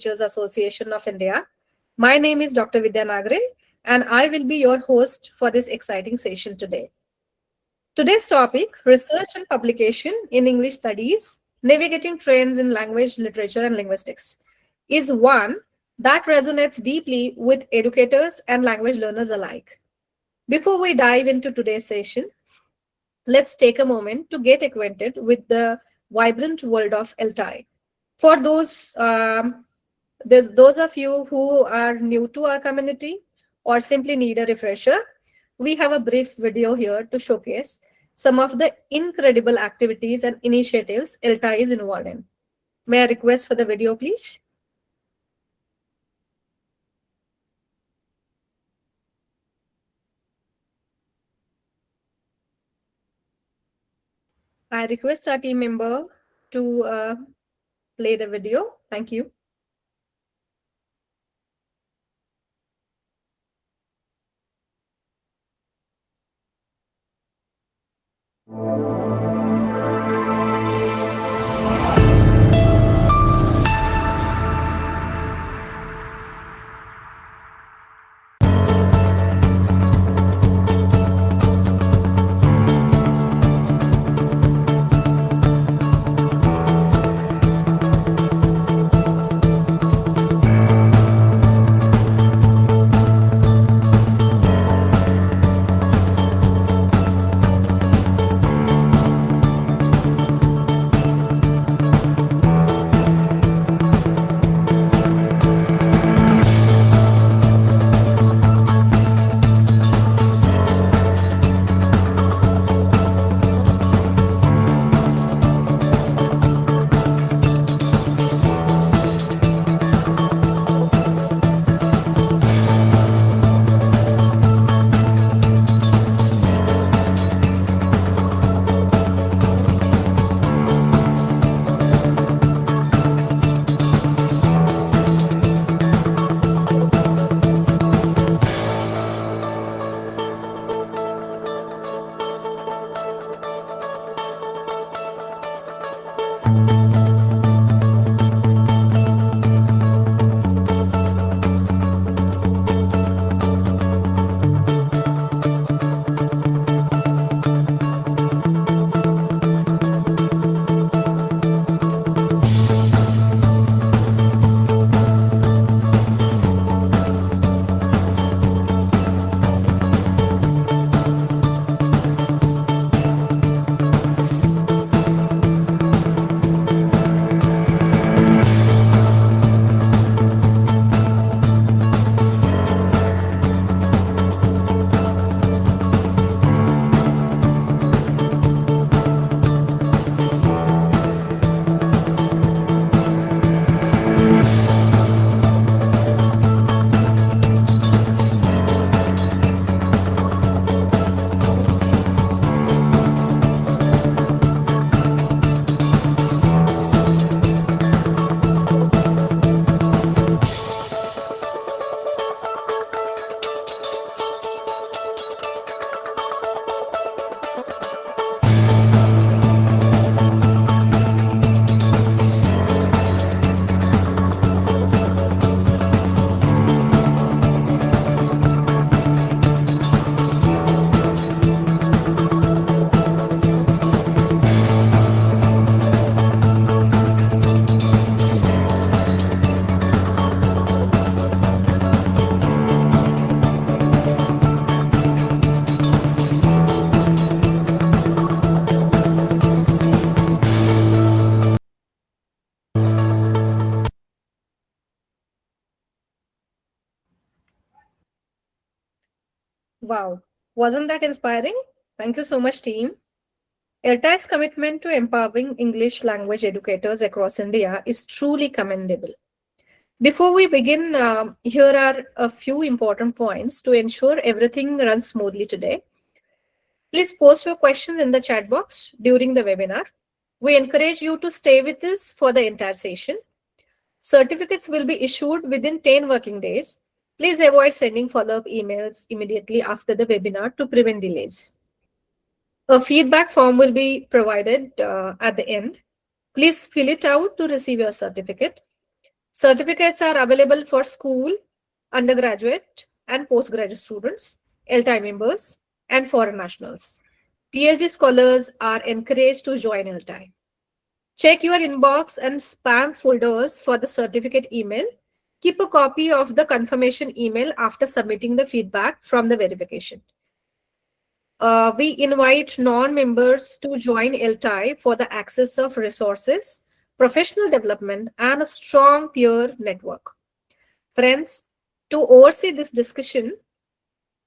Teachers Association of India. My name is Dr. Vidya Nagre, and I will be your host for this exciting session today. Today's topic, Research and Publication in English Studies, Navigating Trends in Language, Literature and Linguistics, is one that resonates deeply with educators and language learners alike. Before we dive into today's session, let's take a moment to get acquainted with the vibrant world of ELTAI. For those of you who are new to our community or simply need a refresher, we have a brief video here to showcase some of the incredible activities and initiatives ELTAI is involved in. May I request for the video, please? I request our team member to play the video. Thank you. Wow, wasn't that inspiring? Thank you so much, team. ELTA's commitment to empowering English language educators across India is truly commendable. Before we begin, here are a few important points to ensure everything runs smoothly today. Please post your questions in the chat box during the webinar. We encourage you to stay with us for the entire session. Certificates will be issued within 10 working days. Please avoid sending follow-up emails immediately after the webinar to prevent delays. A feedback form will be provided at the end. Please fill it out to receive your certificate. Certificates are available for school, undergraduate, and postgraduate students, ELTAI members, and foreign nationals. PhD scholars are encouraged to join ELTAI. Check your inbox and spam folders for the certificate email. Keep a copy of the confirmation email after submitting the feedback from the verification. We invite non-members to join ELTAI for the access of resources, professional development, and a strong peer network. Friends, to oversee this discussion,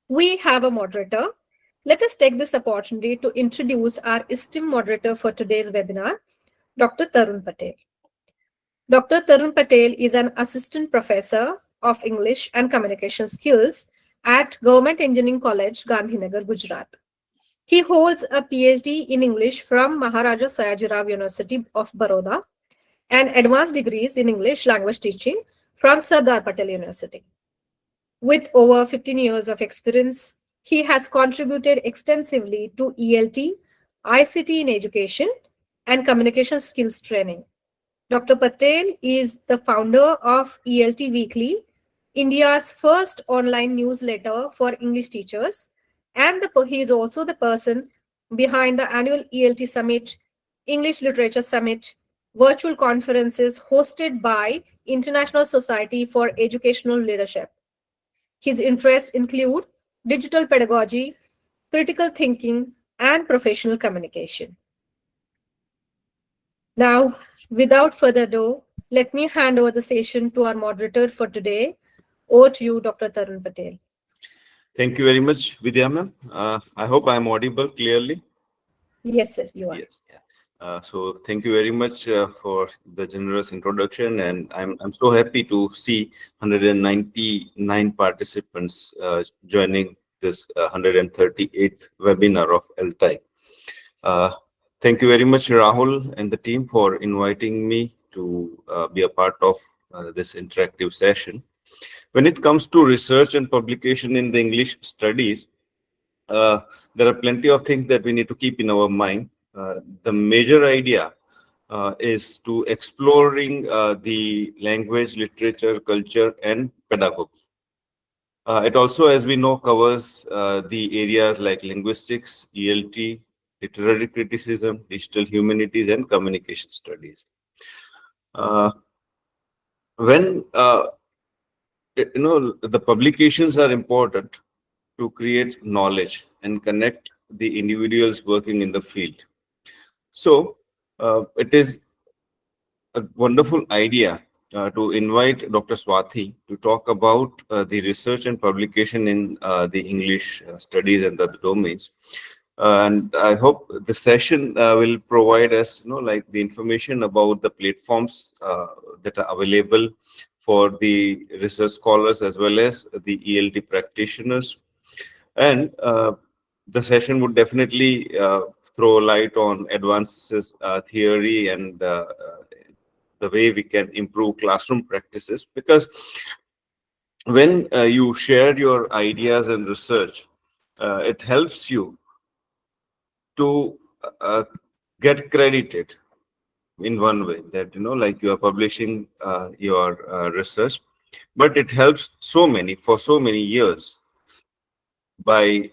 we have a moderator. Let us take this opportunity to introduce our esteemed moderator for today's webinar, Dr. Tarun Patel. Dr. Tarun Patel is an assistant professor of English and communication skills at Government Engineering College, Gandhinagar, Gujarat. He holds a PhD in English from Maharaja Sayajirao University of Baroda and advanced degrees in English language teaching from Sardar Patel University. With over 15 years of experience, he has contributed extensively to ELT, ICT in education, and communication skills training. Dr. Patel is the founder of ELT Weekly, India's first online newsletter for English teachers, and he is also the person behind the annual ELT Summit, English Literature Summit, virtual conferences hosted by International Society for Educational Leadership. His interests include digital pedagogy, critical thinking, and professional communication. Now, without further ado, let me hand over the session to our moderator for today. Over to you, Dr. Tarun Patel. Thank you very much, Vidya ma'am. I hope I am audible clearly. Yes, sir, you are. Yes. Yeah. So thank you very much for the generous introduction, and I'm so happy to see 199 participants joining this 138th webinar of ELTAI. Thank you very much, Rahul and the team, for inviting me to be a part of this interactive session. When it comes to research and publication in the English studies, there are plenty of things that we need to keep in our mind. The major idea is to exploring the language, literature, culture, and pedagogy. It also, as we know, covers the areas like linguistics, ELT, literary criticism, digital humanities, and communication studies. When the publications are important to create knowledge and connect the individuals working in the field. So it is a wonderful idea to invite Dr. Swathi to talk about the research and publication in the English studies and the domains. And I hope the session will provide us, like the information about the platforms that are available for the research scholars as well as the ELT practitioners. And the session would definitely throw light on advances theory and the way we can improve classroom practices, because when you share your ideas and research, it helps you to get credited in one way, that like you are publishing your research, but it helps so many for so many years by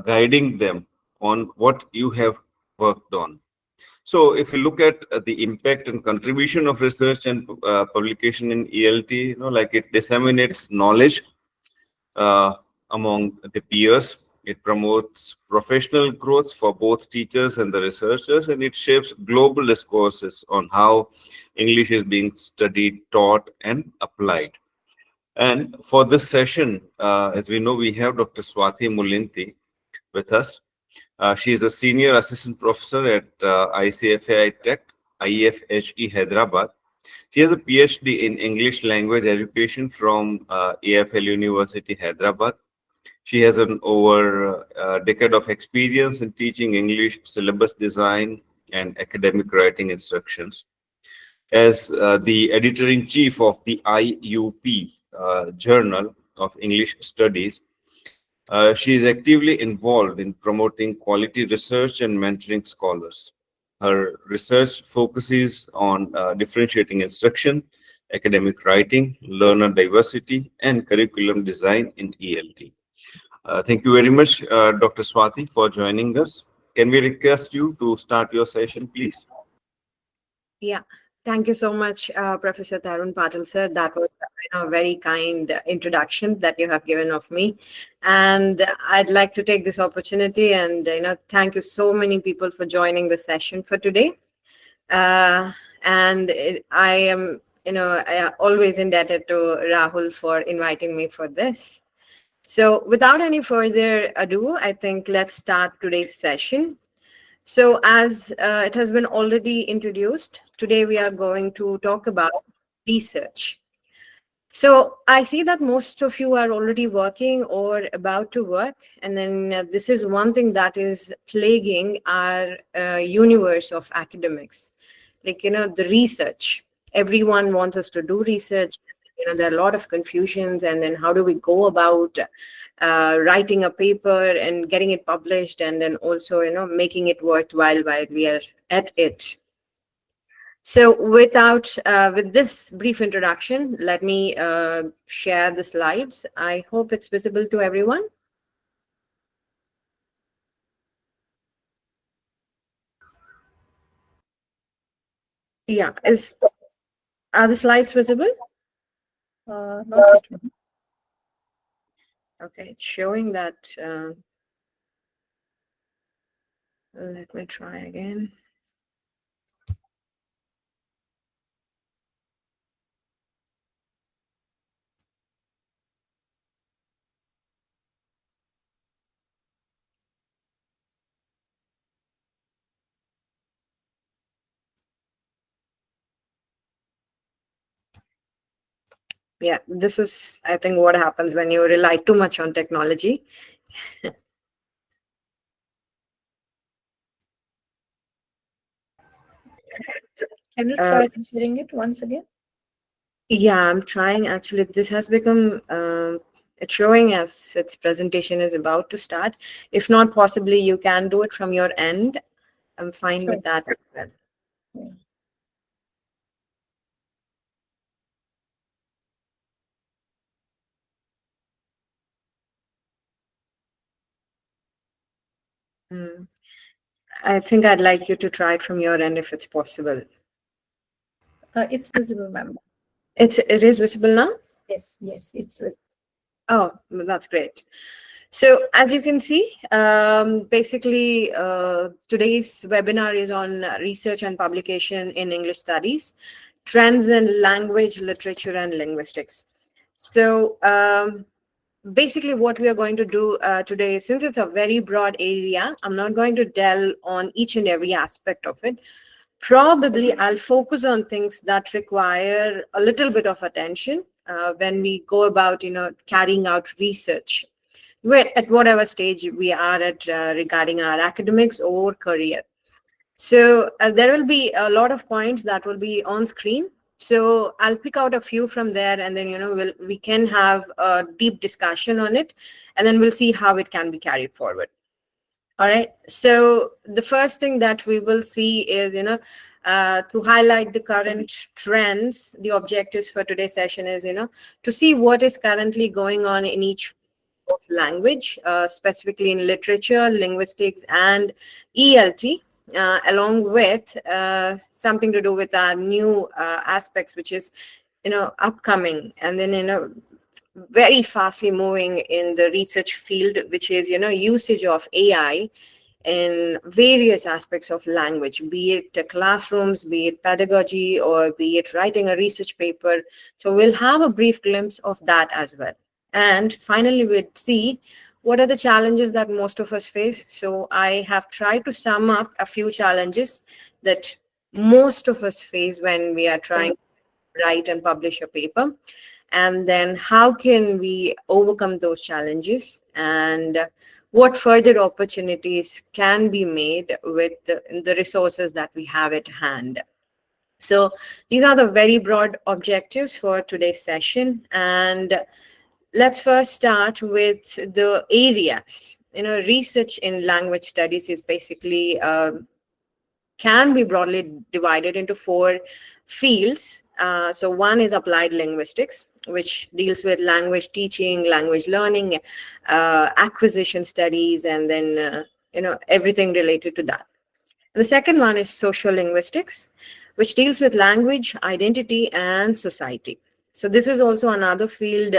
guiding them on what you have worked on. So if you look at the impact and contribution of research and publication in ELT, like it disseminates knowledge among the peers. It promotes professional growth for both teachers and the researchers, and it shapes global discourses on how English is being studied, taught, and applied. And for this session, as we know, we have Dr. Swathi Mullinthi with us. She is a senior assistant professor at ICFAI Tech, IFHE Hyderabad. She has a PhD in English language education from AFL University, Hyderabad. She has an over decade of experience in teaching English syllabus design and academic writing instructions. As the editor-in-chief of the IUP Journal of English Studies, she is actively involved in promoting quality research and mentoring scholars. Her research focuses on differentiating instruction, academic writing, learner diversity, and curriculum design in ELT. Thank you very much, Dr. Swati, for joining us. Can we request you to start your session, please? Yeah, thank you so much, Professor Tarun Patil, sir. That was a very kind introduction that you have given of me. And I'd like to take this opportunity and thank you so many people for joining the session for today. I am always indebted to Rahul for inviting me for this. So without any further ado, I think let's start today's session. So as it has been already introduced, today we are going to talk about research. So I see that most of you are already working or about to work. And then this is one thing that is plaguing our universe of academics. Like, the research. Everyone wants us to do research. There are a lot of confusions. And then how do we go about writing a paper and getting it published, and then also, making it worthwhile while we are at it. So with this brief introduction, let me share the slides. I hope it's visible to everyone. Yeah, are the slides visible? Not yet. Okay, it's showing that. Let me try again. Yeah, this is, I think, what happens when you rely too much on technology. Can you try sharing it once again? Yeah, I'm trying. Actually, this has become it's showing as its presentation is about to start. If not, possibly you can do it from your end. I'm fine Sure. with that as well. Yeah. I think I'd like you to try it from your end if it's possible. It's visible, ma'am. It is visible now? Yes, it's visible. Oh, that's great. So as you can see, basically today's webinar is on research and publication in English studies, trends in language, literature, and linguistics. So basically what we are going to do today, since it's a very broad area, I'm not going to delve on each and every aspect of it. Probably I'll focus on things that require a little bit of attention when we go about, carrying out research at whatever stage we are at regarding our academics or career. So there will be a lot of points that will be on screen. So I'll pick out a few from there, and then we can have a deep discussion on it, and then we'll see how it can be carried forward. All right. So the first thing that we will see is, to highlight the current trends. The objectives for today's session is, to see what is currently going on in each of language, specifically in literature, linguistics, and ELT, along with something to do with our new aspects, which is, upcoming, and then, very fastly moving in the research field, which is, usage of AI in various aspects of language, be it classrooms, be it pedagogy, or be it writing a research paper. So we'll have a brief glimpse of that as well. And finally, we'll see what are the challenges that most of us face. So I have tried to sum up a few challenges that most of us face when we are trying to write and publish a paper. And then how can we overcome those challenges, and what further opportunities can be made with the resources that we have at hand. So these are the very broad objectives for today's session. And let's first start with the areas. Research in language studies is basically can be broadly divided into 4 fields. So one is applied linguistics, which deals with language teaching, language learning, acquisition studies, and then everything related to that. The second one is social linguistics, which deals with language, identity, and society. So this is also another field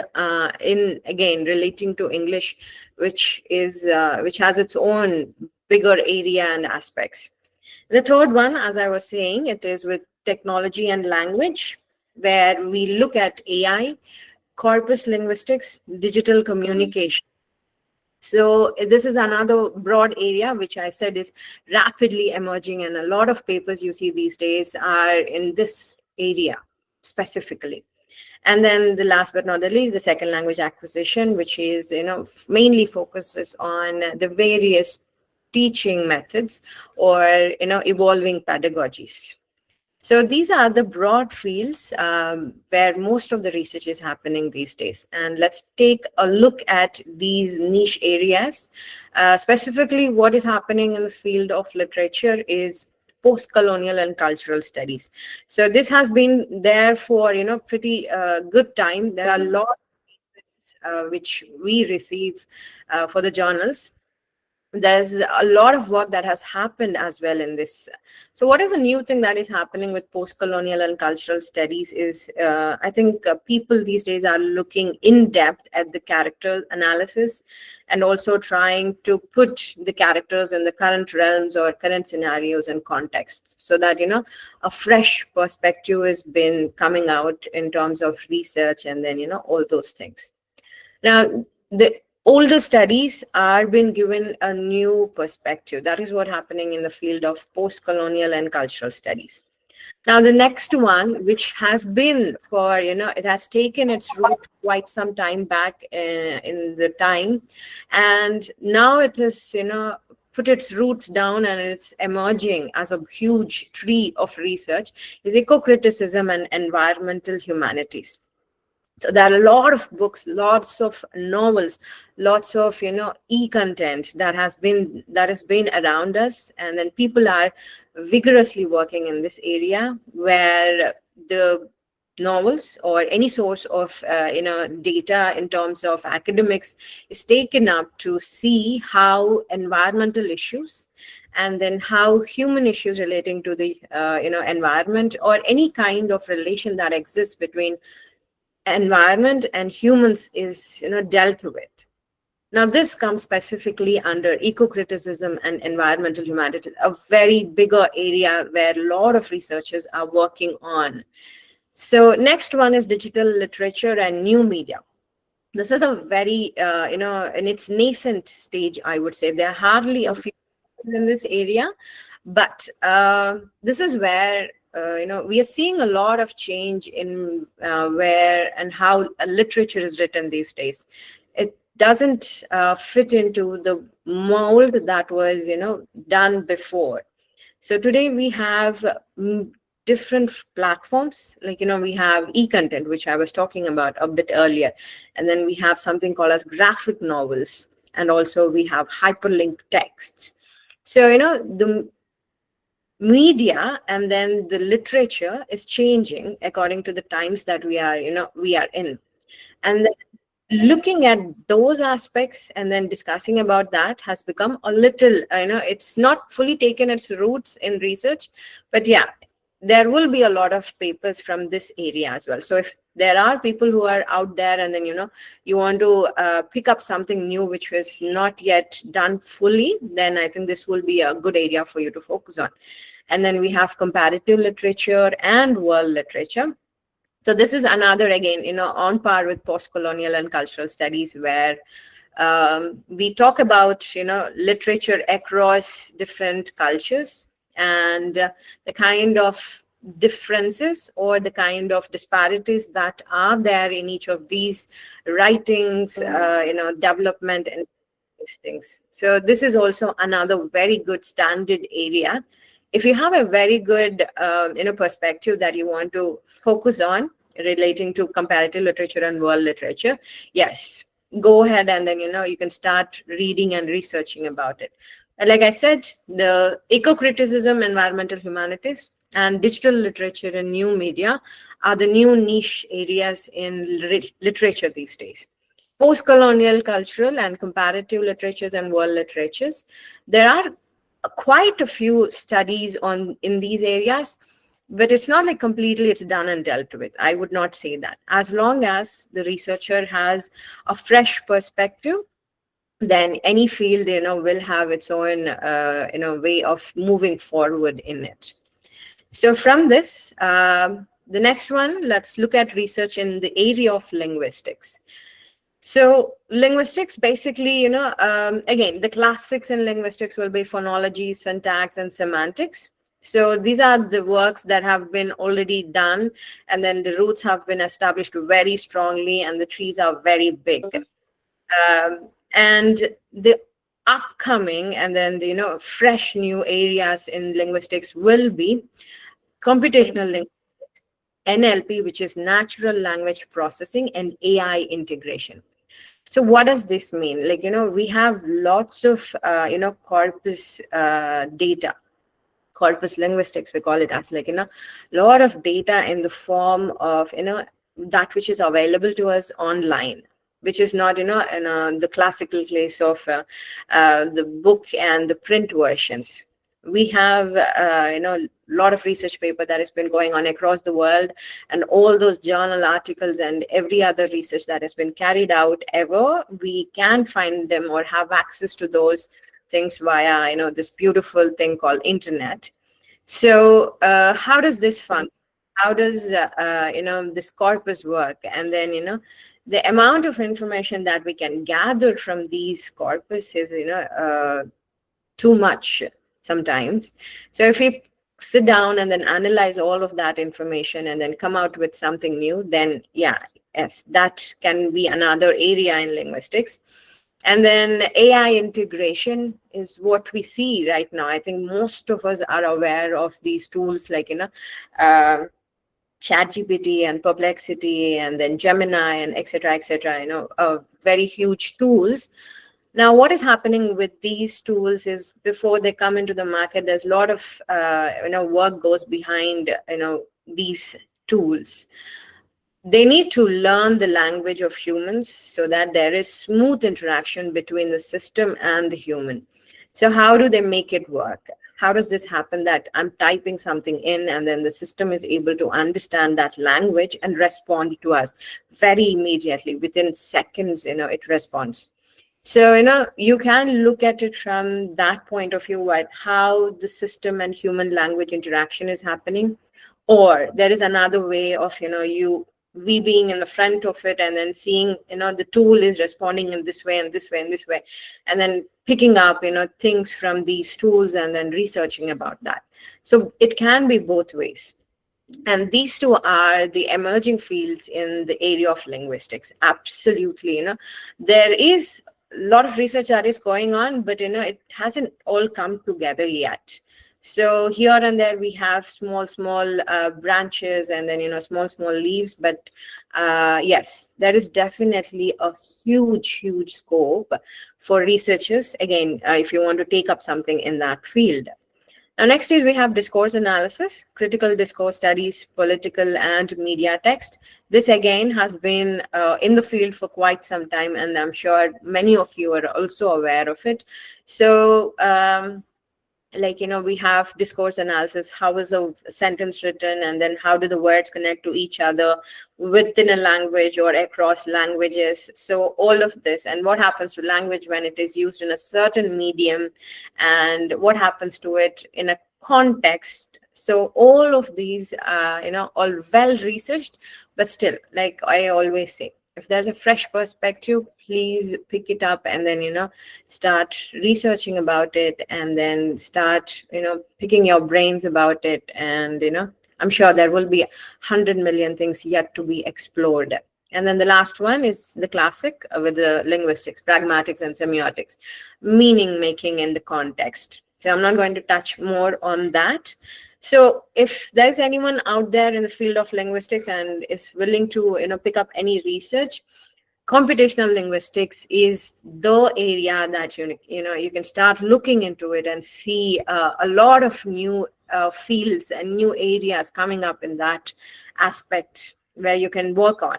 in, again, relating to English, which has its own bigger area and aspects. The third one, as I was saying, it is with technology and language, where we look at AI, corpus linguistics, digital communication. So this is another broad area, which I said is rapidly emerging, and a lot of papers you see these days are in this area specifically. And then the last but not the least, the second language acquisition, which is, mainly focuses on the various teaching methods or, evolving pedagogies. So these are the broad fields where most of the research is happening these days. And let's take a look at these niche areas. Specifically, what is happening in the field of literature is post-colonial and cultural studies. So this has been there for, pretty good time. There are a lot of papers which we receive for the journals. There's a lot of work that has happened as well in this. So what is a new thing that is happening with post-colonial and cultural studies is, I think people these days are looking in depth at the character analysis and also trying to put the characters in the current realms or current scenarios and contexts, so that, a fresh perspective has been coming out in terms of research and then, all those things. Now, the older studies are being given a new perspective. That is what's happening in the field of post-colonial and cultural studies. Now, the next one, which has been for, it has taken its root quite some time back in the time. And now it has, put its roots down and it's emerging as a huge tree of research, is eco-criticism and environmental humanities. So there are a lot of books, lots of novels, lots of e-content that has been around us, and then people are vigorously working in this area where the novels or any source of data in terms of academics is taken up to see how environmental issues and then how human issues relating to the environment or any kind of relation that exists between environment and humans is dealt with. Now this comes specifically under eco-criticism and environmental humanities, a very bigger area where a lot of researchers are working on. So next one is digital literature and new media. This is a very in its nascent stage, I would say. There are hardly a few in this area, but this is where we are seeing a lot of change in where and how literature is written these days. It doesn't fit into the mold that was, done before. So today we have different platforms, like, we have e-content, which I was talking about a bit earlier. And then we have something called as graphic novels. And also we have hyperlinked texts. So, the media and then the literature is changing according to the times that we are in, and then looking at those aspects and then discussing about that has become a little it's not fully taken its roots in research, but yeah, there will be a lot of papers from this area as well. So if there are people who are out there and then you want to pick up something new which was not yet done fully, then I think this will be a good area for you to focus on. And then we have comparative literature and world literature. So this is another, again, on par with post-colonial and cultural studies, where we talk about literature across different cultures and the kind of differences or the kind of disparities that are there in each of these writings, development and these things. So this is also another very good standard area. If you have a very good perspective that you want to focus on relating to comparative literature and world literature, yes, go ahead and then you can start reading and researching about it. Like I said, the eco-criticism, environmental humanities, and digital literature and new media are the new niche areas in literature these days. Post-colonial, cultural, and comparative literatures and world literatures. There are quite a few studies on in these areas, but it's not like completely it's done and dealt with. I would not say that. As long as the researcher has a fresh perspective, then any field, will have its own, way of moving forward in it. So from this, the next one, let's look at research in the area of linguistics. So linguistics, basically, again, the classics in linguistics will be phonology, syntax, and semantics. So these are the works that have been already done, and then the roots have been established very strongly, and the trees are very big. And the upcoming and then the fresh new areas in linguistics will be computational linguistics, NLP, which is natural language processing, and AI integration. So what does this mean? Like, we have lots of corpus data, corpus linguistics, we call it as, like, a lot of data in the form of that which is available to us online, which is not in the classical place of the book and the print versions. We have a lot of research paper that has been going on across the world, and all those journal articles and every other research that has been carried out ever, we can find them or have access to those things via this beautiful thing called internet. So how does this function? How does this corpus work? And then the amount of information that we can gather from these corpus is too much sometimes. So if we sit down and then analyze all of that information and then come out with something new, then yes, that can be another area in linguistics. And then AI integration is what we see right now. I think most of us are aware of these tools like ChatGPT and Perplexity and then Gemini and etc. Very huge tools. Now, what is happening with these tools is before they come into the market, there's a lot of work goes behind these tools. They need to learn the language of humans so that there is smooth interaction between the system and the human. So how do they make it work? How does this happen that I'm typing something in and then the system is able to understand that language and respond to us very immediately, within seconds, it responds. So, you can look at it from that point of view, at how the system and human language interaction is happening. Or there is another way of, we being in the front of it and then seeing, the tool is responding in this way and this way and this way, and then picking up, things from these tools and then researching about that. So it can be both ways. And these two are the emerging fields in the area of linguistics. Absolutely, there is a lot of research that is going on, but it hasn't all come together yet. So here and there we have small branches and then small leaves, but yes, there is definitely a huge scope for researchers, again, if you want to take up something in that field. Now, next is we have discourse analysis, critical discourse studies, political and media text. This again has been in the field for quite some time, and I'm sure many of you are also aware of it. So we have discourse analysis. How is a sentence written, and then how do the words connect to each other within a language or across languages? So all of this, and what happens to language when it is used in a certain medium, and what happens to it in a context. So all of these all well researched, but still, like I always say, if there's a fresh perspective, please pick it up and then, start researching about it, and then start, picking your brains about it. And, I'm sure there will be 100 million things yet to be explored. And then the last one is the classic with the linguistics, pragmatics and semiotics, meaning making in the context. So I'm not going to touch more on that. So if there's anyone out there in the field of linguistics and is willing to, pick up any research, computational linguistics is the area that you can start looking into it and see a lot of new fields and new areas coming up in that aspect where you can work on.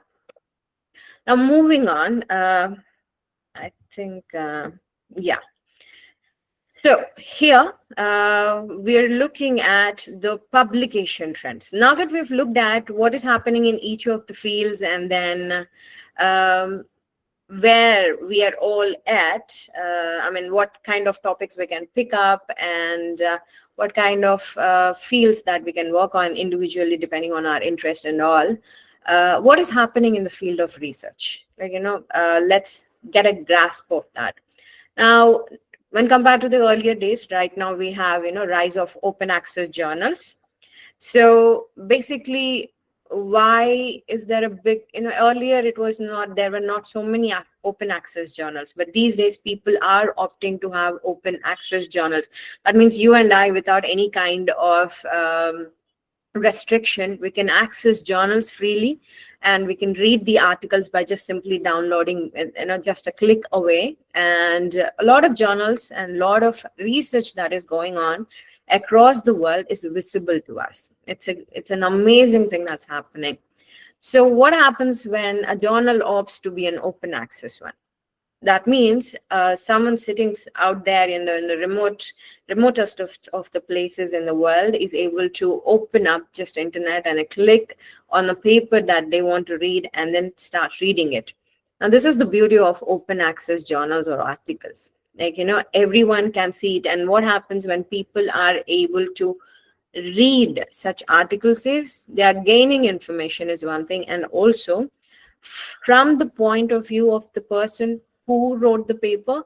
Now, moving on, I think, yeah. So here we're looking at the publication trends. Now that we've looked at what is happening in each of the fields, and then where we are all at, I mean, what kind of topics we can pick up, and what kind of fields that we can work on individually depending on our interest and all. What is happening in the field of research? Like, let's get a grasp of that. Now, when compared to the earlier days, right now we have, rise of open access journals. So basically, why is there a big, earlier it was not, there were not so many open access journals, but these days people are opting to have open access journals. That means you and I, without any kind of restriction, we can access journals freely, and we can read the articles by just simply downloading, just a click away. And a lot of journals and a lot of research that is going on across the world is visible to us. It's an amazing thing that's happening. So what happens when a journal opts to be an open access one? That means someone sitting out there in the remotest of the places in the world is able to open up just internet and a click on the paper that they want to read, and then start reading it. Now, this is the beauty of open access journals or articles. Like, everyone can see it. And what happens when people are able to read such articles is they are gaining information is one thing, and also from the point of view of the person who wrote the paper,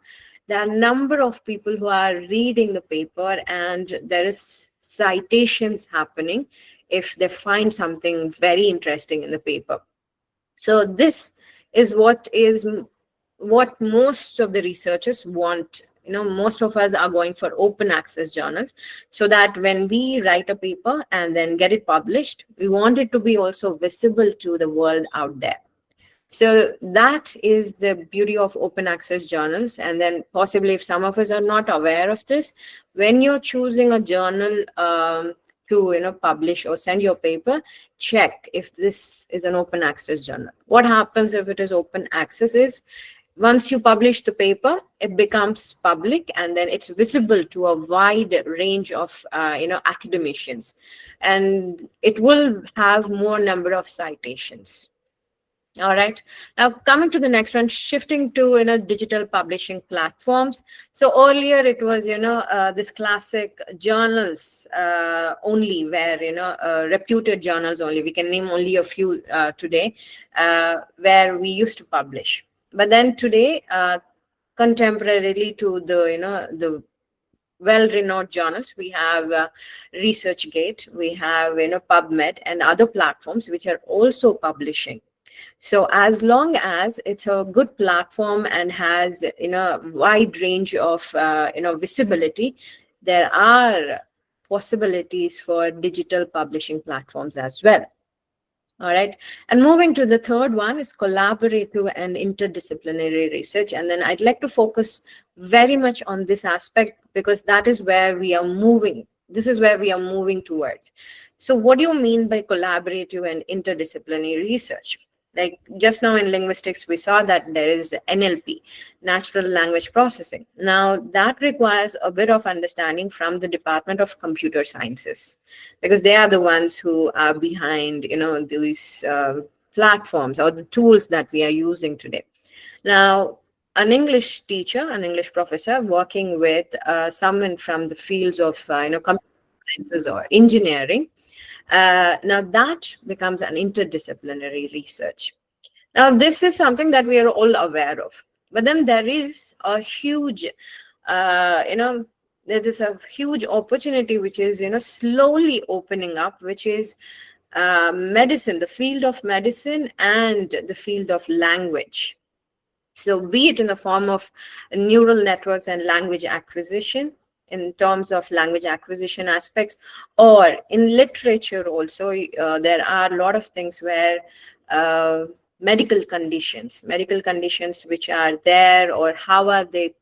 there are a number of people who are reading the paper, and there is citations happening if they find something very interesting in the paper. So this is what most of the researchers want. Most of us are going for open access journals, so that when we write a paper and then get it published, we want it to be also visible to the world out there. So that is the beauty of open access journals. And then possibly, if some of us are not aware of this, when you're choosing a journal to publish or send your paper, check if this is an open access journal. What happens if it is open access is, once you publish the paper, it becomes public, and then it's visible to a wide range of academicians, and it will have more number of citations. All right. Now, coming to the next one, shifting to digital publishing platforms. So earlier it was this classic journals only, where reputed journals only. We can name only a few today, where we used to publish. But then today, contemporarily to the well-renowned journals, we have ResearchGate, we have PubMed and other platforms which are also publishing. So as long as it's a good platform and has wide range of visibility, there are possibilities for digital publishing platforms as well. All right. And moving to the third one is collaborative and interdisciplinary research. And then I'd like to focus very much on this aspect, because that is where we are moving. This is where we are moving towards. So what do you mean by collaborative and interdisciplinary research? Like just now in linguistics, we saw that there is NLP, natural language processing. Now that requires a bit of understanding from the Department of Computer Sciences, because they are the ones who are behind, these platforms or the tools that we are using today. Now, an English teacher, an English professor working with someone from the fields of, computer sciences or engineering, now that becomes an interdisciplinary research. Now, this is something that we are all aware of. But then there is a huge, there is a huge opportunity which is, slowly opening up, which is medicine, the field of medicine and the field of language. So be it in the form of neural networks and language acquisition, in terms of language acquisition aspects, or in literature also, there are a lot of things where medical conditions which are there, or how are they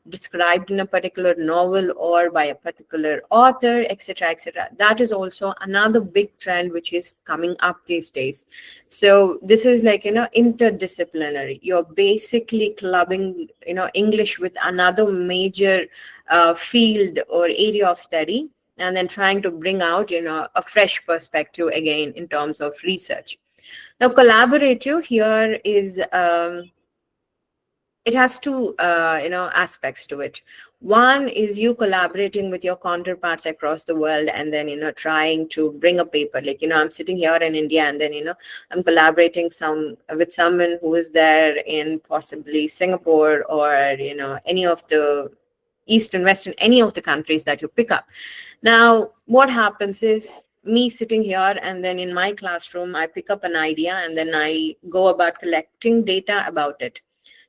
described in a particular novel or by a particular author, etc., etc. That is also another big trend which is coming up these days. So this is like, interdisciplinary. You're basically clubbing English with another major field or area of study, and then trying to bring out a fresh perspective again in terms of research. Now, collaborative here is it has two aspects to it. One is you collaborating with your counterparts across the world, and then trying to bring a paper. Like I'm sitting here in India, and then I'm collaborating with someone who is there in possibly Singapore, or any of the Eastern, Western, any of the countries that you pick up. Now, what happens is me sitting here, and then in my classroom, I pick up an idea, and then I go about collecting data about it.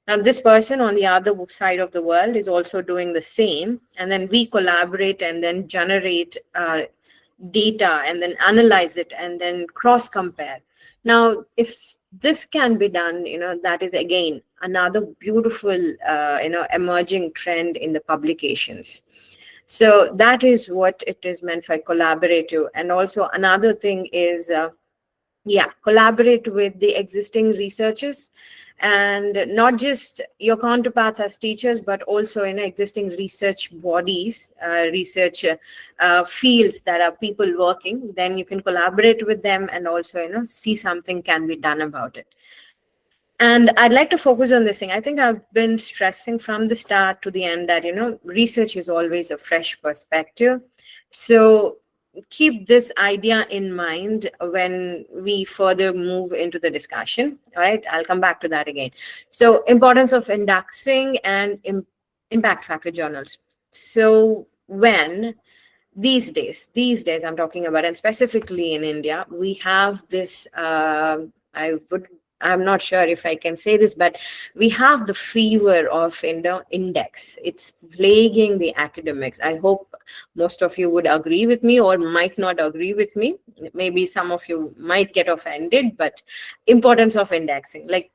Now, this person on the other side of the world is also doing the same, and then we collaborate and then generate data and then analyze it and then cross compare. Now, if this can be done, that is again another beautiful, emerging trend in the publications. So that is what it is meant by collaborative. And also another thing is, collaborate with the existing researchers, and not just your counterparts as teachers, but also existing research bodies, research fields that are people working. Then you can collaborate with them and also see something can be done about it. And I'd like to focus on this thing. I think I've been stressing from the start to the end that research is always a fresh perspective. So keep this idea in mind when we further move into the discussion. All right, I'll come back to that again. So importance of indexing and impact factor journals. So when these days I'm talking about, and specifically in India, we have this, I'm not sure if I can say this, but we have the fever of index. It's plaguing the academics. I hope most of you would agree with me or might not agree with me. Maybe some of you might get offended, but importance of indexing. Like,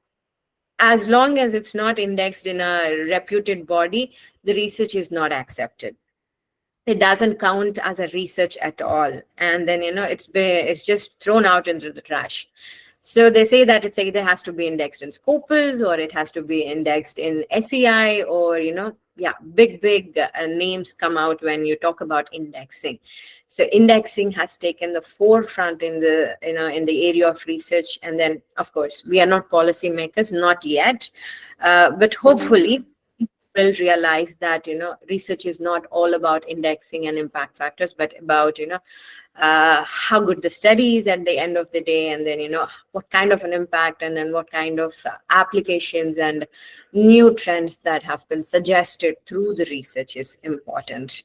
as long as it's not indexed in a reputed body, the research is not accepted. It doesn't count as a research at all. And then, it's just thrown out into the trash. So they say that it's either has to be indexed in Scopus, or it has to be indexed in SEI, or, big names come out when you talk about indexing. So indexing has taken the forefront in the, in the area of research. And then, of course, we are not policymakers, not yet, but hopefully will realize that, research is not all about indexing and impact factors, but about, how good the study is at the end of the day, and then what kind of an impact, and then what kind of applications and new trends that have been suggested through the research is important.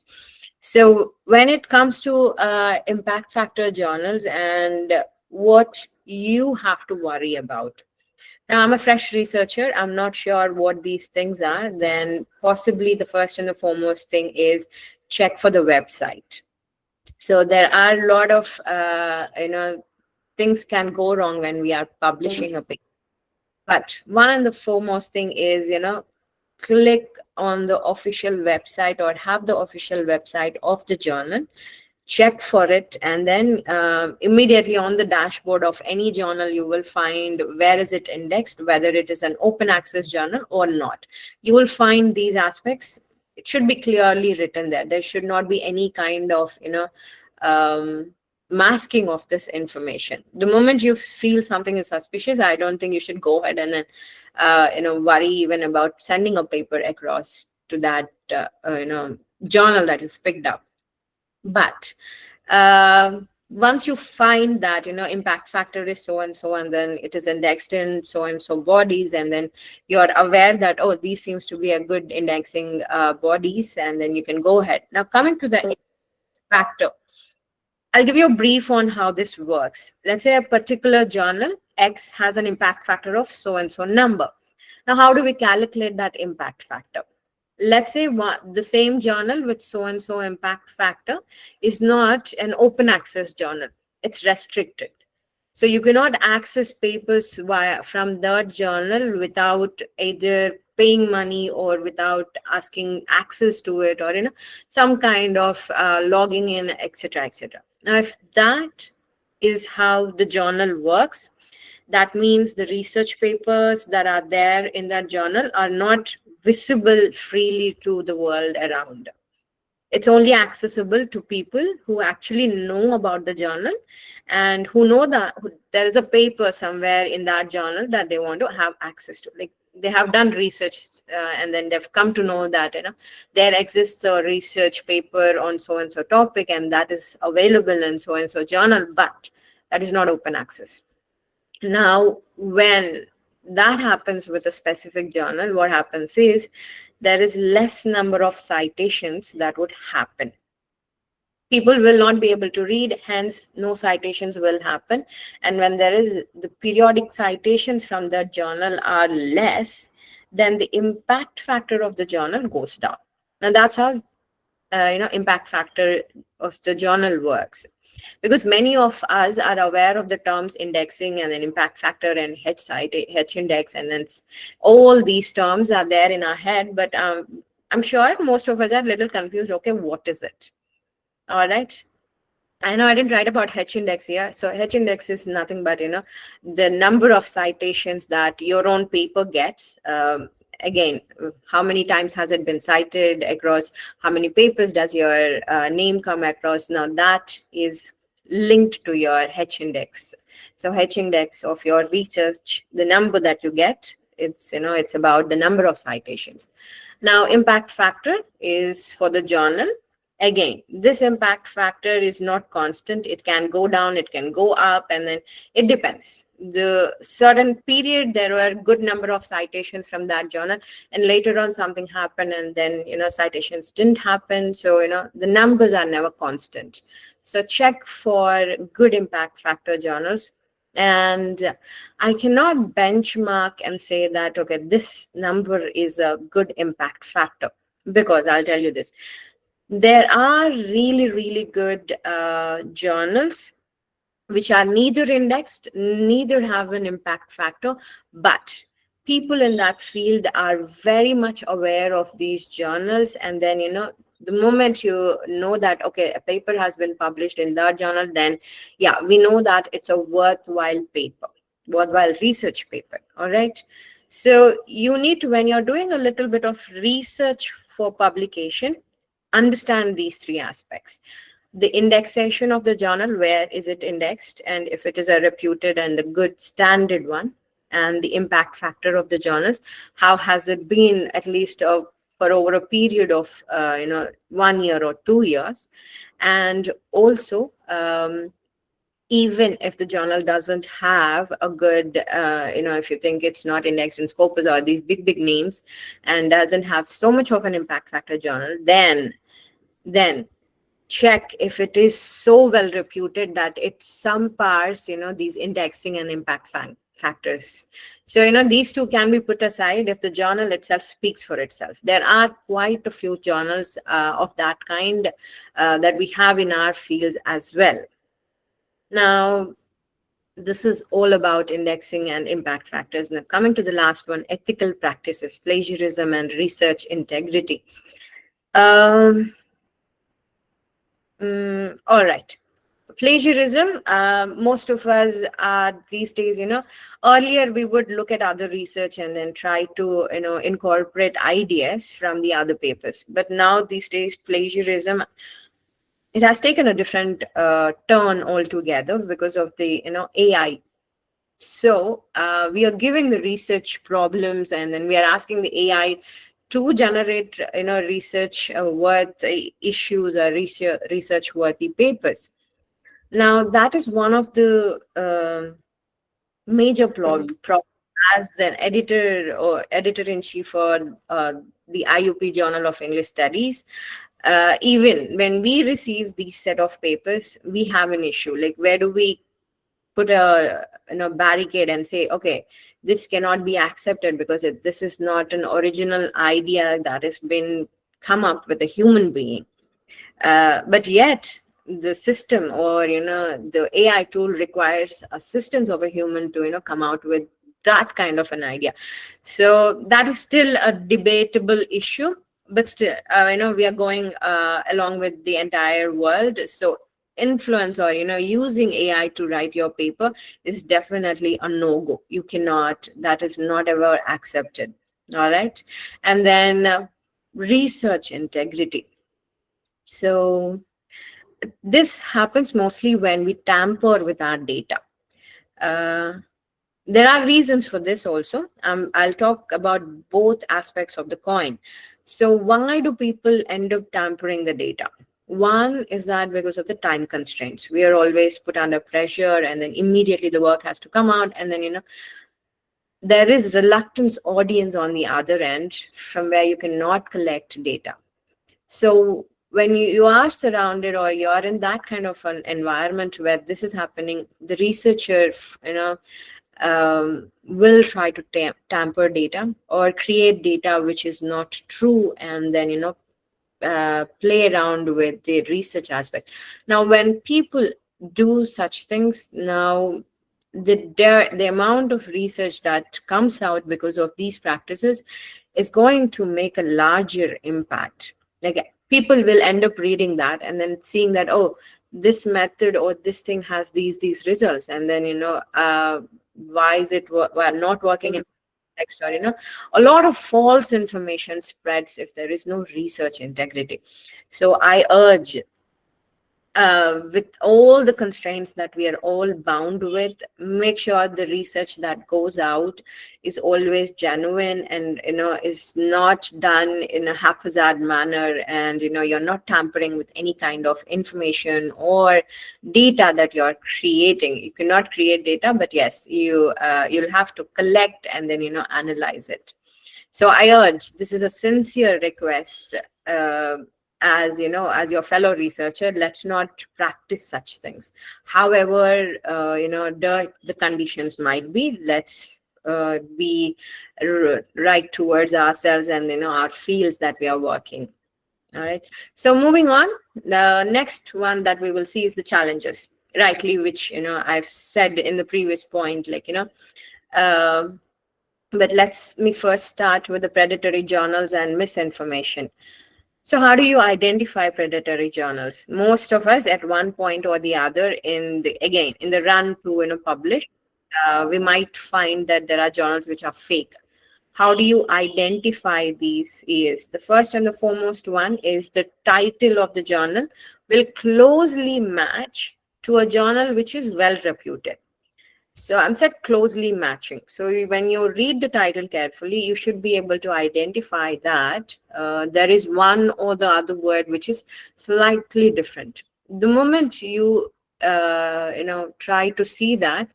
So when it comes to impact factor journals and what you have to worry about. Now, I'm a fresh researcher. I'm not sure what these things are. Then possibly the first and the foremost thing is check for the website. So there are a lot of, things can go wrong when we are publishing a paper. But one and the foremost thing is, click on the official website, or have the official website of the journal, check for it, and then immediately on the dashboard of any journal, you will find where is it indexed, whether it is an open access journal or not. You will find these aspects. It should be clearly written there. There should not be any kind of, masking of this information. The moment you feel something is suspicious, I don't think you should go ahead and then, worry even about sending a paper across to that, journal that you've picked up. But once you find that, impact factor is so and so, and then it is indexed in so and so bodies, and then you're aware that, oh, these seems to be a good indexing bodies, and then you can go ahead. Now, coming to the factor, I'll give you a brief on how this works. Let's say a particular journal X has an impact factor of so and so number. Now, how do we calculate that impact factor? Let's say the same journal with so and so impact factor is not an open access journal. It's restricted. So you cannot access papers from that journal without either paying money or without asking access to it, or some kind of logging in, etc., etc. Now, if that is how the journal works, that means the research papers that are there in that journal are not visible freely to the world around. It's only accessible to people who actually know about the journal and who know that there is a paper somewhere in that journal that they want to have access to. Like, they have done research and then they've come to know that there exists a research paper on so and so topic, and that is available in so and so journal, but that is not open access. Now, when that happens with a specific journal, what happens is there is less number of citations that would happen. People will not be able to read, hence no citations will happen. And when there is the periodic citations from that journal are less, then the impact factor of the journal goes down. And that's how impact factor of the journal works. Because many of us are aware of the terms indexing and then impact factor and H index, and then all these terms are there in our head, but I'm sure most of us are a little confused. Okay, what is it? All right. I know I didn't write about H index here. So H index is nothing but, the number of citations that your own paper gets. Again, how many times has it been cited across? How many papers does your name come across? Now that is linked to your H index. So H index of your research, the number that you get, it's about the number of citations. Now, impact factor is for the journal. Again, this impact factor is not constant. It can go down, it can go up, and then it depends. The certain period, there were a good number of citations from that journal, and later on something happened, and then, citations didn't happen. So, the numbers are never constant. So check for good impact factor journals. And I cannot benchmark and say that, okay, this number is a good impact factor, because I'll tell you this. There are really, really good journals which are neither indexed, neither have an impact factor, but people in that field are very much aware of these journals. And then, the moment you know that, okay, a paper has been published in that journal, then, yeah, we know that it's a worthwhile paper, worthwhile research paper. All right. So you need to, when you're doing a little bit of research for publication, understand these three aspects. The indexation of the journal, where is it indexed, and if it is a reputed and a good standard one, and the impact factor of the journals, how has it been, at least for over a period of 1 year or 2 years. And also, even if the journal doesn't have a good, if you think it's not indexed in Scopus or these big names and doesn't have so much of an impact factor journal, then check if it is so well reputed that it somehows, these indexing and impact factors. So, these two can be put aside if the journal itself speaks for itself. There are quite a few journals of that kind that we have in our fields as well. Now, this is all about indexing and impact factors. Now, coming to the last one, ethical practices, plagiarism and research integrity. All right. Plagiarism, most of us are these days, earlier we would look at other research and then try to, incorporate ideas from the other papers. But now these days, plagiarism, it has taken a different turn altogether because of the AI. So we are giving the research problems, and then we are asking the AI to generate research worth issues or research worthy papers. Now that is one of the major problems as an editor or editor-in-chief for the IUP Journal of English Studies. Even when we receive these set of papers, we have an issue. Like, where do we put a barricade and say, okay, this cannot be accepted because this is not an original idea that has been come up with a human being. But yet the system, or the AI tool requires assistance of a human to come out with that kind of an idea. So that is still a debatable issue, but still we are going along with the entire world. So influence, or using AI to write your paper is definitely a no-go. You cannot, that is not ever accepted. All right. And then research integrity. So this happens mostly when we tamper with our data. There are reasons for this also. I'll talk about both aspects of the coin. So why do people end up tampering the data? One is that because of the time constraints. We are always put under pressure, and then immediately the work has to come out, and then there is reluctance audience on the other end from where you cannot collect data. So when you are surrounded, or you are in that kind of an environment where this is happening, the researcher will try to tamper data or create data which is not true, and then play around with the research aspect. Now when people do such things, now the amount of research that comes out because of these practices is going to make a larger impact. Like, people will end up reading that and then seeing that, oh, this method or this thing has these results, and then why is it not working in text, or a lot of false information spreads if there is no research integrity. So I urge, with all the constraints that we are all bound with, make sure the research that goes out is always genuine, and is not done in a haphazard manner, and you're not tampering with any kind of information or data that you're creating. You cannot create data, but yes, you'll have to collect and then analyze it. So I urge, this is a sincere request, as your fellow researcher, let's not practice such things. However the conditions might be, let's be right towards ourselves and our fields that we are working. All right, so moving on, the next one that we will see is the challenges, rightly, which I've said in the previous point, but let's me first start with the predatory journals and misinformation. So how do you identify predatory journals? Most of us at one point or the other in the run to publish, we might find that there are journals which are fake. How do you identify these? Is the first and the foremost one is the title of the journal will closely match to a journal which is well reputed. So I'm said closely matching. So when you read the title carefully, you should be able to identify that there is one or the other word which is slightly different. The moment you try to see that,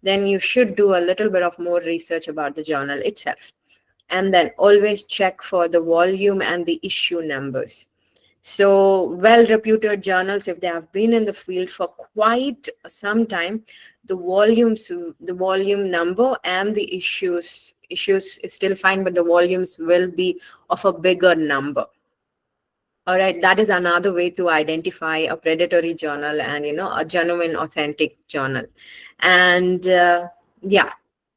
then you should do a little bit of more research about the journal itself, and then always check for the volume and the issue numbers. So well-reputed journals, if they have been in the field for quite some time, the volume number and the issues is still fine, but the volumes will be of a bigger number. All right, that is another way to identify a predatory journal and a genuine, authentic journal. And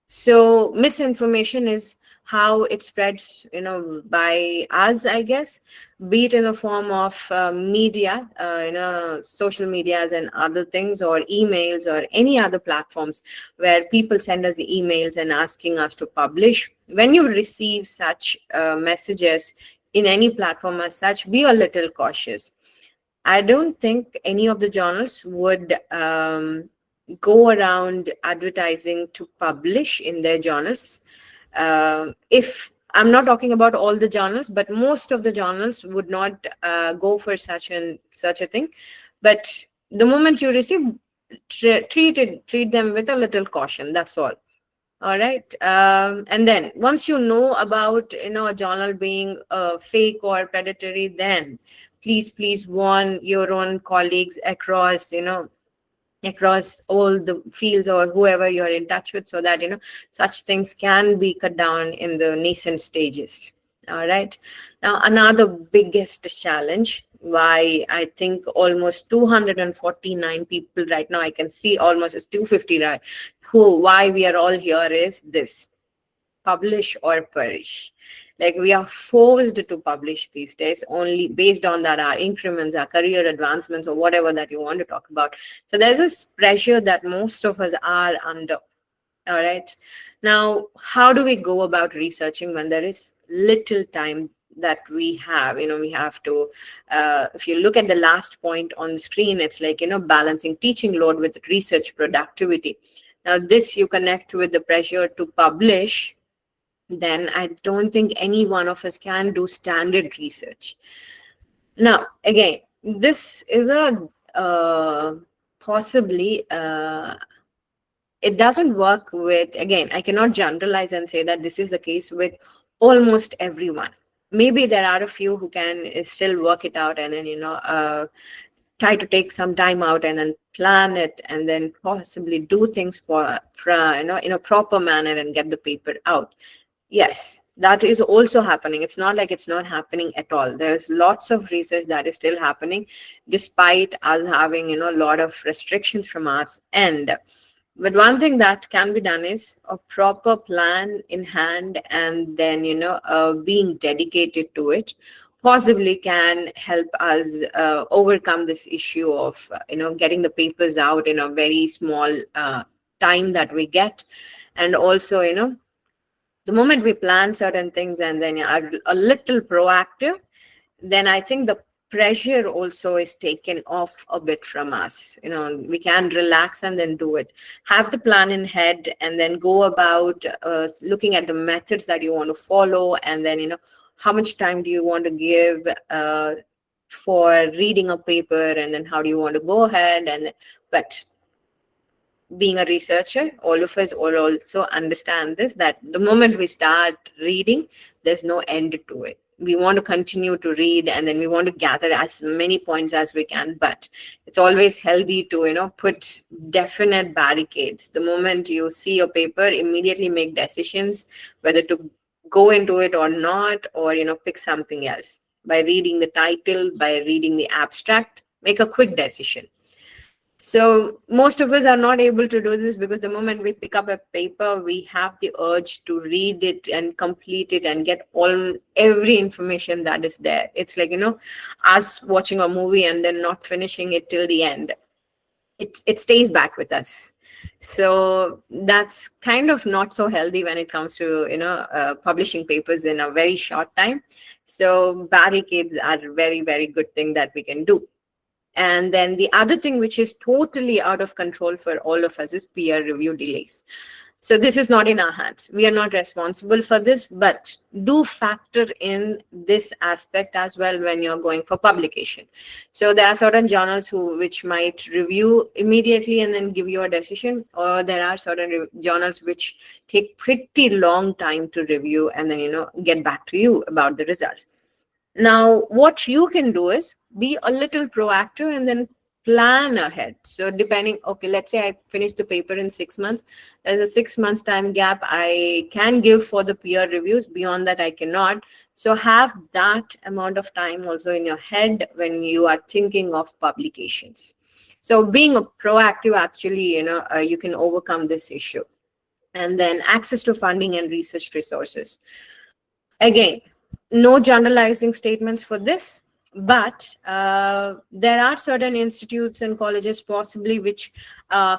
so misinformation is how it spreads by us, I guess, be it in the form of media, social medias and other things, or emails, or any other platforms where people send us the emails and asking us to publish. When you receive such messages in any platform as such, be a little cautious. I don't think any of the journals would go around advertising to publish in their journals. If I'm not talking about all the journals, but most of the journals would not go for such a thing. But the moment you receive, treat them with a little caution. That's all. All right. And then once you know about a journal being fake or predatory, then please warn your own colleagues across all the fields, or whoever you're in touch with, so that such things can be cut down in the nascent stages. All right, now another biggest challenge, why I think almost 249 people right now, I can see almost it's 250, right? Why we are all here is this: publish or perish. Like, we are forced to publish these days, only based on that our increments, our career advancements, or whatever that you want to talk about. So there's this pressure that most of us are under. All right. Now, how do we go about researching when there is little time that we have? We have to, if you look at the last point on the screen, it's like, balancing teaching load with research productivity. Now, this you connect with the pressure to publish, then I don't think any one of us can do standard research. Now, again, this is a possibly it doesn't work with, again, I cannot generalize and say that this is the case with almost everyone. Maybe there are a few who can still work it out and then try to take some time out and then plan it and then possibly do things in a proper manner and get the paper out. Yes, that is also happening. It's not like it's not happening at all. There's lots of research that is still happening despite us having a lot of restrictions from us end. But one thing that can be done is a proper plan in hand, and then being dedicated to it possibly can help us overcome this issue of getting the papers out in a very small time that we get. And also the moment we plan certain things and then are a little proactive, then I think the pressure also is taken off a bit from us. We can relax and then do it. Have the plan in head and then go about looking at the methods that you want to follow, and then how much time do you want to give for reading a paper, and then how do you want to go ahead. But being a researcher, all of us will also understand this, that the moment we start reading, there's no end to it. We want to continue to read, and then we want to gather as many points as we can. But it's always healthy to put definite barricades. The moment you see a paper, immediately make decisions whether to go into it or not, or pick something else. By reading the title, by reading the abstract, make a quick decision. So most of us are not able to do this, because the moment we pick up a paper, we have the urge to read it and complete it and get every information that is there. It's like, us watching a movie and then not finishing it till the end. It stays back with us. So that's kind of not so healthy when it comes to, publishing papers in a very short time. So barricades are a very, very good thing that we can do. And then the other thing which is totally out of control for all of us is peer review delays. So this is not in our hands. We are not responsible for this, but do factor in this aspect as well when you're going for publication. So there are certain journals which might review immediately and then give you a decision, or there are certain journals which take pretty long time to review and then get back to you about the results. Now, what you can do is be a little proactive and then plan ahead. So depending, okay, let's say I finished the paper in 6 months. There's a 6 months time gap I can give for the peer reviews. Beyond that, I cannot. So have that amount of time also in your head when you are thinking of publications. So being a proactive, actually, you can overcome this issue. And then access to funding and research resources. Again, no generalizing statements for this, but there are certain institutes and colleges possibly which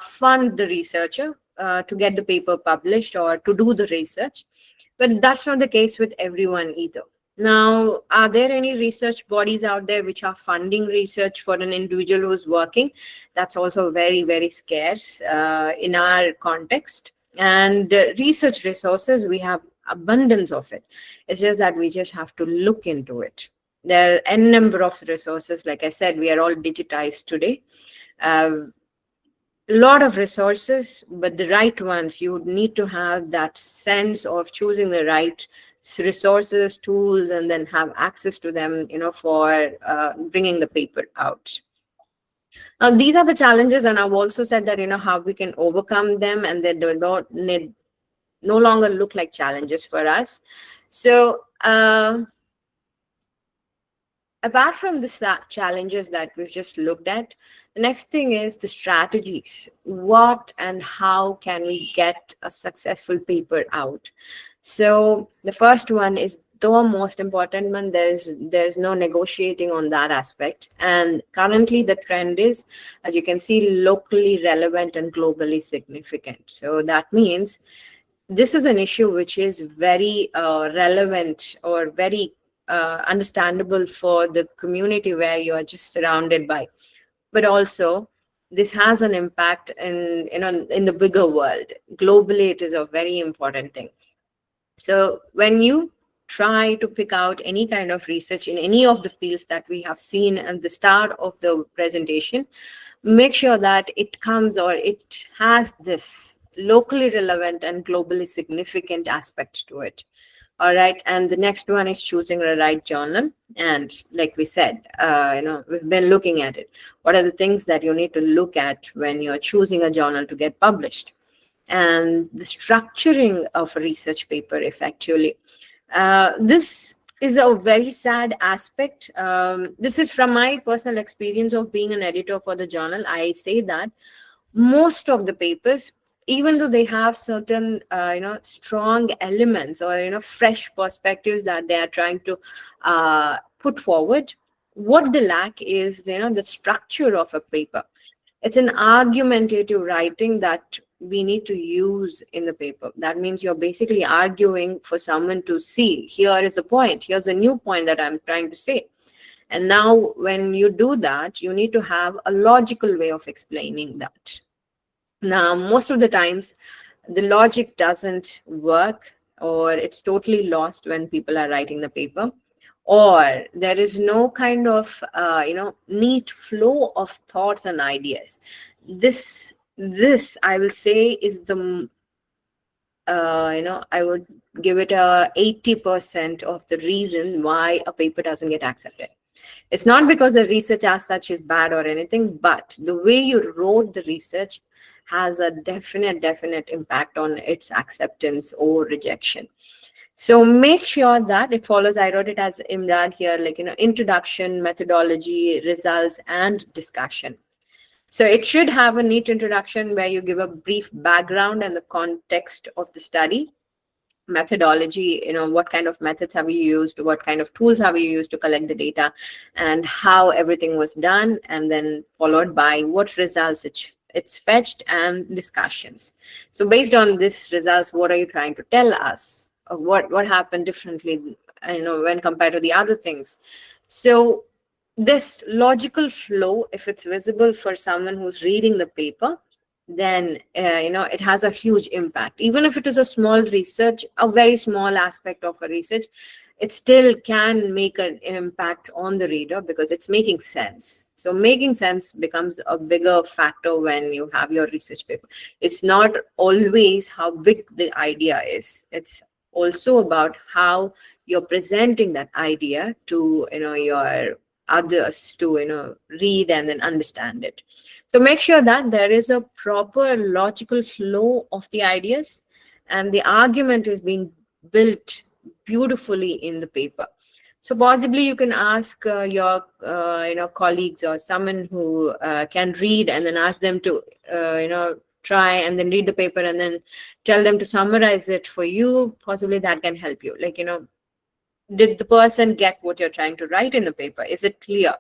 fund the researcher to get the paper published or to do the research. But that's not the case with everyone either. Now, are there any research bodies out there which are funding research for an individual who's working? That's also very, very scarce in our context. And research resources, we have abundance of it. It's just that we just have to look into it. There are a number of resources. Like I said, we are all digitized today. A lot of resources, but the right ones. You need to have that sense of choosing the right resources, tools, and then have access to them, for bringing the paper out. Now, these are the challenges, and I've also said that, how we can overcome them, and they do not no longer look like challenges for us. So apart from the challenges that we've just looked at, the next thing is the strategies. What and how can we get a successful paper out? So the first one is the most important one. There's no negotiating on that aspect. And currently the trend is, as you can see, locally relevant and globally significant. So that means this is an issue which is very relevant or very understandable for the community where you are just surrounded by, but also this has an impact in the bigger world. Globally, it is a very important thing. So when you try to pick out any kind of research in any of the fields that we have seen at the start of the presentation, make sure that it comes or it has this locally relevant and globally significant aspect to it. All right. And the next one is choosing the right journal. And like we said, we've been looking at it. What are the things that you need to look at when you're choosing a journal to get published? And the structuring of a research paper effectively. This is a very sad aspect. This is from my personal experience of being an editor for the journal. I say that most of the papers, even though they have certain strong elements or fresh perspectives that they are trying to put forward, what they lack is the structure of a paper. It's an argumentative writing that we need to use in the paper. That means you're basically arguing for someone to see, here is the point, here's a new point that I'm trying to say. And now when you do that, you need to have a logical way of explaining that. Now, most of the times, the logic doesn't work, or it's totally lost when people are writing the paper, or there is no kind of neat flow of thoughts and ideas. This I will say is the I would give it a 80% of the reason why a paper doesn't get accepted. It's not because the research as such is bad or anything, but the way you wrote the research has a definite impact on its acceptance or rejection. So make sure that it follows, I wrote it as Imran here, introduction, methodology, results, and discussion. So it should have a neat introduction where you give a brief background and the context of the study. Methodology, what kind of methods have you used, what kind of tools have you used to collect the data, and how everything was done, and then followed by what results it's fetched and discussions. So based on these results, what are you trying to tell us? Or what happened differently, when compared to the other things? So this logical flow, if it's visible for someone who's reading the paper, then it has a huge impact. Even if it is a small research, a very small aspect of a research, it still can make an impact on the reader because it's making sense. So making sense becomes a bigger factor when you have your research paper. It's not always how big the idea is. It's also about how you're presenting that idea to your others to read and then understand it. So make sure that there is a proper logical flow of the ideas and the argument is being built beautifully in the paper. So possibly you can ask your colleagues or someone who can read, and then ask them to try and then read the paper and then tell them to summarize it for you. Possibly that can help you. Did the person get what you're trying to write in the paper? Is it clear?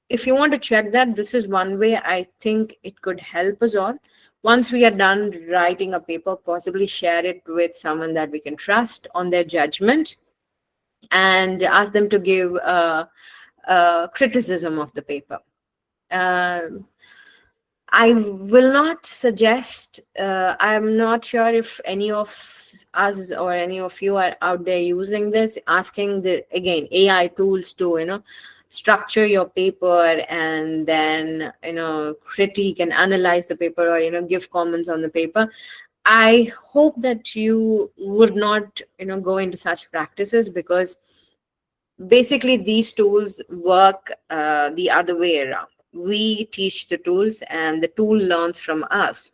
If you want to check that, this is one way I think it could help us all. Once we are done writing a paper, possibly share it with someone that we can trust on their judgment and ask them to give a criticism of the paper. I will not suggest, I'm not sure if any of us or any of you are out there using this, asking again, AI tools to, structure your paper and then, critique and analyze the paper or, give comments on the paper. I hope that you would not, go into such practices, because basically these tools work the other way around. We teach the tools and the tool learns from us.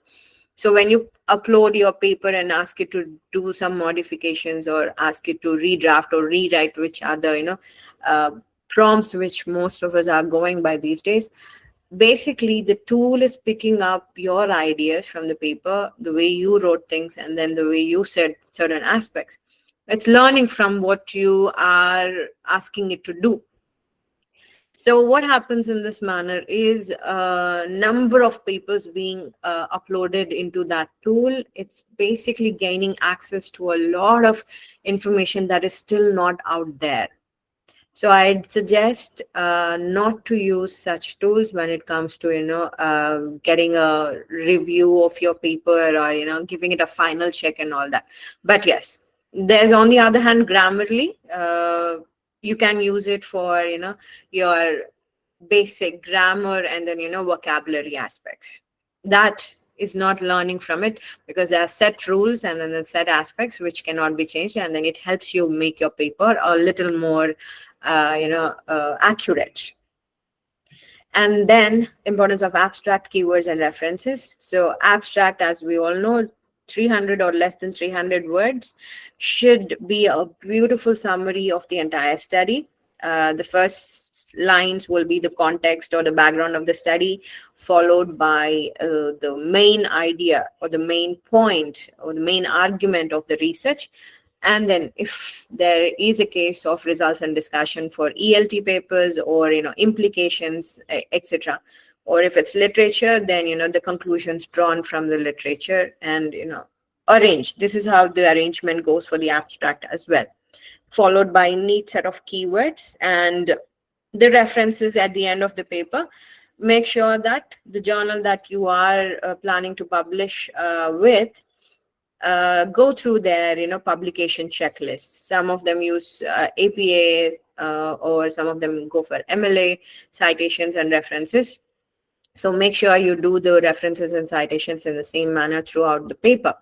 So when you upload your paper and ask it to do some modifications or ask it to redraft or rewrite which other, prompts which most of us are going by these days. Basically, the tool is picking up your ideas from the paper, the way you wrote things, and then the way you said certain aspects. It's learning from what you are asking it to do. So what happens in this manner is a number of papers being uploaded into that tool. It's basically gaining access to a lot of information that is still not out there. So I'd suggest not to use such tools when it comes to, getting a review of your paper or, giving it a final check and all that. But yes, there's on the other hand, Grammarly. You can use it for, your basic grammar and then, vocabulary aspects. That is not learning from it, because there are set rules and then the set aspects which cannot be changed, and then it helps you make your paper a little more accurate. And then importance of abstract, keywords, and references. So abstract, as we all know, 300 or less than 300 words should be a beautiful summary of the entire study. The first lines will be the context or the background of the study, followed by the main idea or the main point or the main argument of the research. And then if there is a case of results and discussion for ELT papers or, implications, etc. Or if it's literature, then, the conclusions drawn from the literature and, arranged. This is how the arrangement goes for the abstract as well, followed by a neat set of keywords and the references at the end of the paper. Make sure that the journal that you are planning to publish with go through their publication checklists. Some of them use APA or some of them go for MLA, citations and references. So make sure you do the references and citations in the same manner throughout the paper.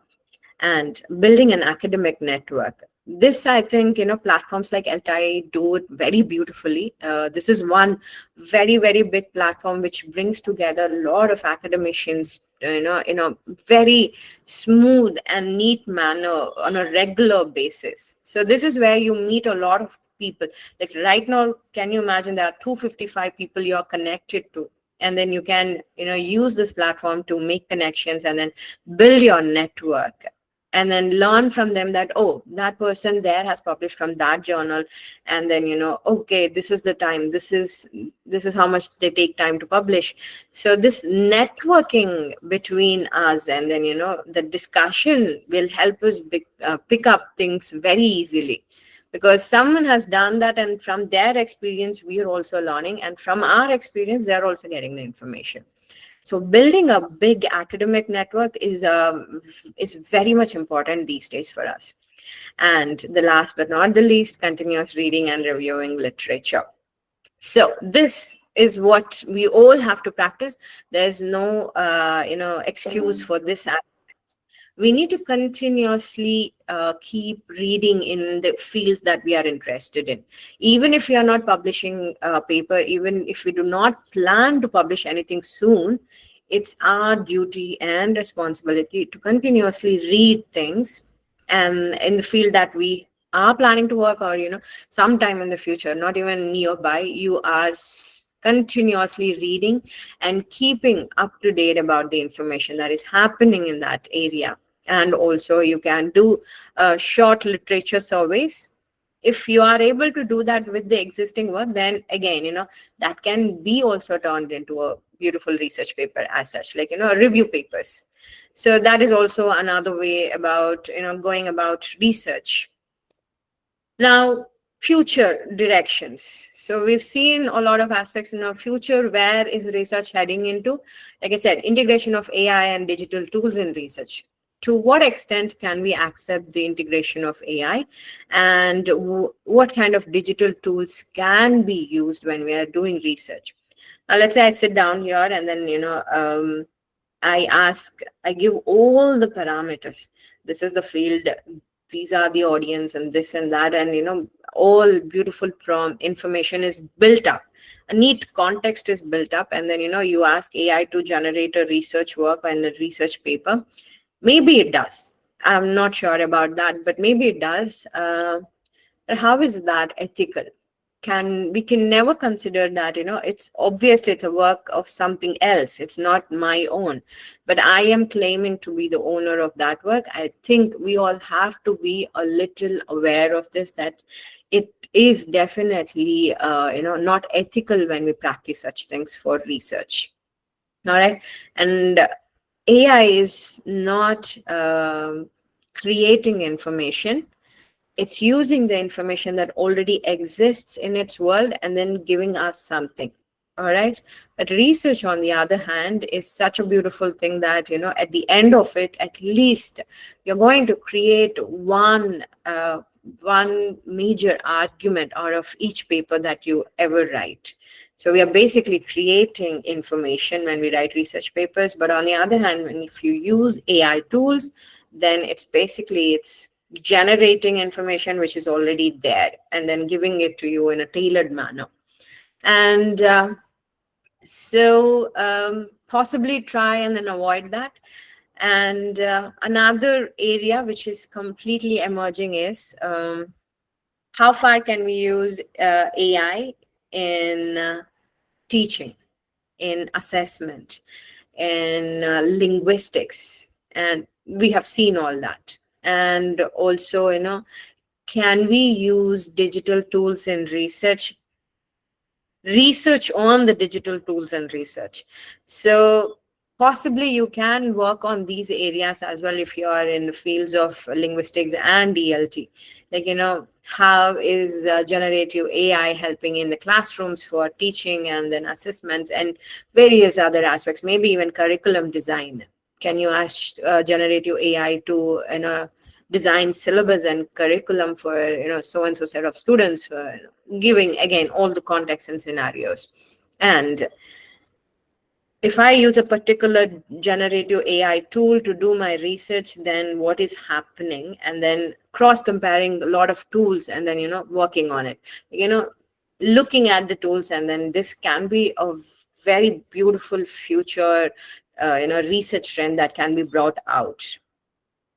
And building an academic network. This, I think, platforms like ELTAI do it very beautifully. This is one very, very big platform which brings together a lot of academicians, in a very smooth and neat manner on a regular basis. So this is where you meet a lot of people. Like right now, can you imagine there are 255 people you're connected to? And then you can, use this platform to make connections and then build your network. And then learn from them that, oh, that person there has published from that journal. And then, okay, this is the time, this is how much they take time to publish. So this networking between us and then, the discussion will help us pick up things very easily. Because someone has done that, and from their experience, we are also learning. And from our experience, they're also getting the information. So building a big academic network is very much important these days for us. And the last but not the least, continuous reading and reviewing literature. So this is what we all have to practice. There's no, excuse for this aspect. We need to continuously keep reading in the fields that we are interested in. Even if we are not publishing a paper, even if we do not plan to publish anything soon, it's our duty and responsibility to continuously read things in the field that we are planning to work, or, sometime in the future, not even nearby. You are continuously reading and keeping up to date about the information that is happening in that area. And also you can do short literature surveys. If you are able to do that with the existing work, then again, that can be also turned into a beautiful research paper as such, like, review papers. So that is also another way about, going about research. Now, future directions. So we've seen a lot of aspects in our future. Where is research heading into? Like I said, integration of AI and digital tools in research. To what extent can we accept the integration of AI, and what kind of digital tools can be used when we are doing research? Now, let's say I sit down here and then, I give all the parameters. This is the field, these are the audience, and this and that, and, all beautiful information is built up. A neat context is built up, and then, you ask AI to generate a research work and a research paper. Maybe it does. I'm not sure about that, but maybe it does. But how is that ethical? we can never consider that, it's obviously it's a work of something else. It's not my own, but I am claiming to be the owner of that work. I think we all have to be a little aware of this, that it is definitely, not ethical when we practice such things for research. All right. And AI is not creating information. It's using the information that already exists in its world and then giving us something. All right. But research, on the other hand, is such a beautiful thing that, at the end of it, at least you're going to create one major argument out of each paper that you ever write. So we are basically creating information when we write research papers. But on the other hand, if you use AI tools, then it's generating information which is already there and then giving it to you in a tailored manner. And possibly try and then avoid that. And another area which is completely emerging is how far can we use AI in teaching, in assessment, in linguistics, and we have seen all that. And also, can we use digital tools in research on the digital tools and research? So possibly you can work on these areas as well if you are in the fields of linguistics and ELT. Like, how is generative AI helping in the classrooms for teaching and then assessments and various other aspects, maybe even curriculum design. Can you ask generative AI to design syllabus and curriculum for so and so set of students, for giving again all the context and scenarios? And if I use a particular generative AI tool to do my research, then what is happening? And then cross comparing a lot of tools and then working on it, looking at the tools, and then this can be a very beautiful future research trend that can be brought out.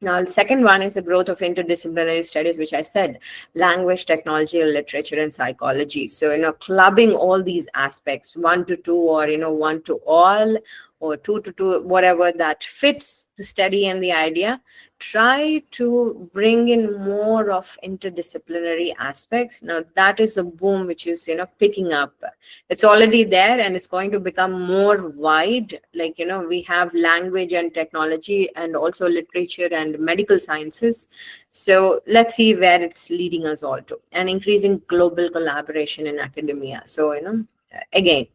Now, the second one is the growth of interdisciplinary studies, which I said, language, technology, literature, and psychology. So, clubbing all these aspects, 1 to 2, or, 1 to all, or 2 to 2, whatever that fits the study and the idea. Try to bring in more of interdisciplinary aspects. Now, that is a boom which is, picking up. It's already there and it's going to become more wide. Like, we have language and technology and also literature and medical sciences. So let's see where it's leading us all to. And increasing global collaboration in academia. So, again,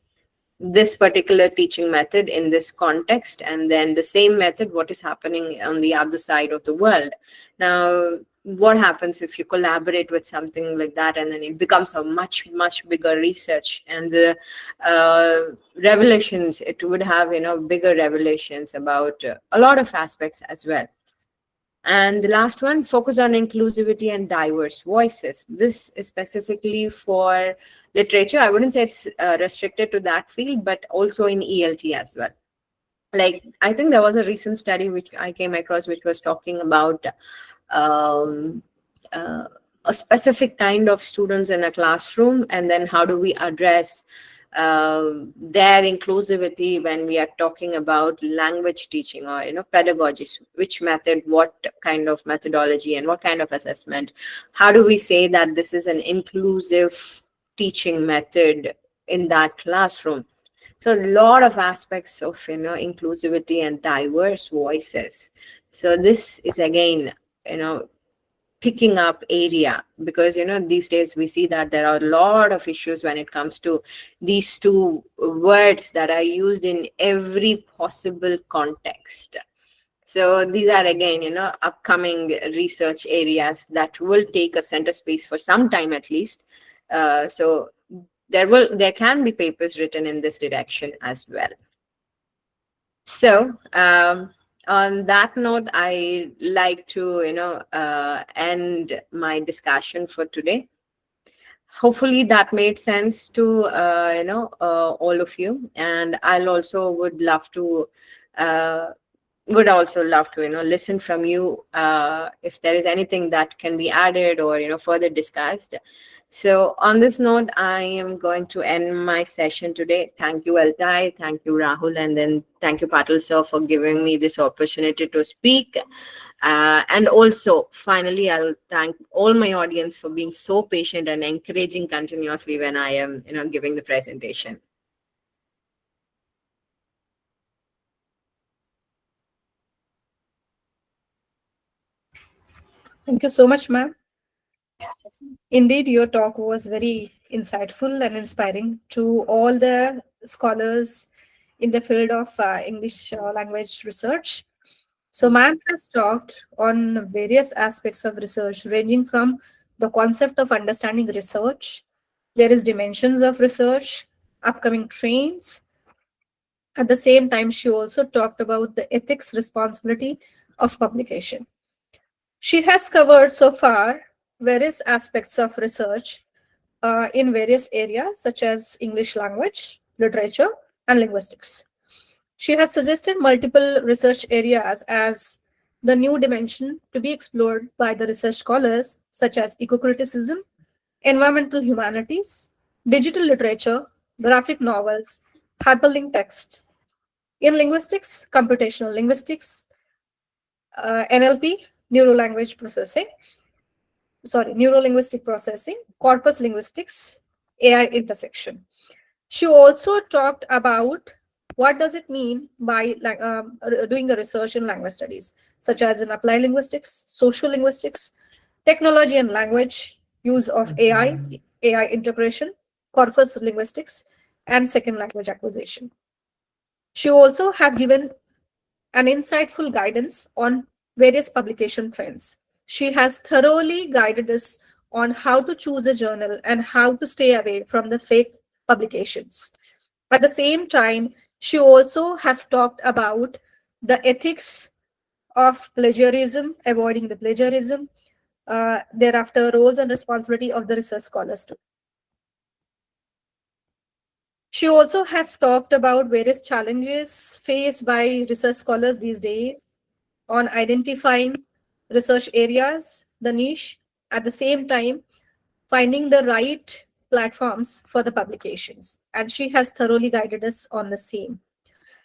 this particular teaching method in this context, and then the same method, what is happening on the other side of the world. Now, what happens if you collaborate with something like that, and then it becomes a much, much bigger research, and the revelations, it would have, bigger revelations about a lot of aspects as well. And the last one, focus on inclusivity and diverse voices. This is specifically for literature. I wouldn't say it's restricted to that field, but also in ELT as well. Like, I think there was a recent study which I came across, which was talking about a specific kind of students in a classroom, and then how do we address their inclusivity when we are talking about language teaching or pedagogy, which method, what kind of methodology, and what kind of assessment. How do we say that this is an inclusive teaching method in that classroom? So a lot of aspects of inclusivity and diverse voices. So this is again picking up area, because these days we see that there are a lot of issues when it comes to these two words that are used in every possible context. So these are again upcoming research areas that will take a center space for some time at least. So there can be papers written in this direction as well. So on that note, I like to end my discussion for today. Hopefully that made sense to all of you, and I'll also would also love to listen from you if there is anything that can be added or further discussed. So on this note, I am going to end my session today. Thank you, ELTAI. Thank you, Rahul. And then thank you, Patil sir, for giving me this opportunity to speak. And also, finally, I'll thank all my audience for being so patient and encouraging continuously when I am, giving the presentation. Thank you so much, ma'am. Indeed, your talk was very insightful and inspiring to all the scholars in the field of English language research. So, ma'am has talked on various aspects of research, ranging from the concept of understanding research, various dimensions of research, upcoming trends. At the same time, she also talked about the ethics responsibility of publication. She has covered so far various aspects of research in various areas such as English language, literature, and linguistics. She has suggested multiple research areas as the new dimension to be explored by the research scholars such as eco-criticism, environmental humanities, digital literature, graphic novels, hyperlinked text. In linguistics, computational linguistics, NLP, neuro-linguistic processing, corpus linguistics, AI intersection. She also talked about what does it mean by doing a research in language studies, such as in applied linguistics, social linguistics, technology and language, use of AI integration, corpus linguistics, and second language acquisition. She also have given an insightful guidance on various publication trends. She has thoroughly guided us on how to choose a journal and how to stay away from the fake publications. At the same time, she also have talked about the ethics of plagiarism, avoiding the plagiarism, thereafter roles and responsibility of the research scholars too. She also have talked about various challenges faced by research scholars these days on identifying research areas, the niche, at the same time, finding the right platforms for the publications. And she has thoroughly guided us on the same.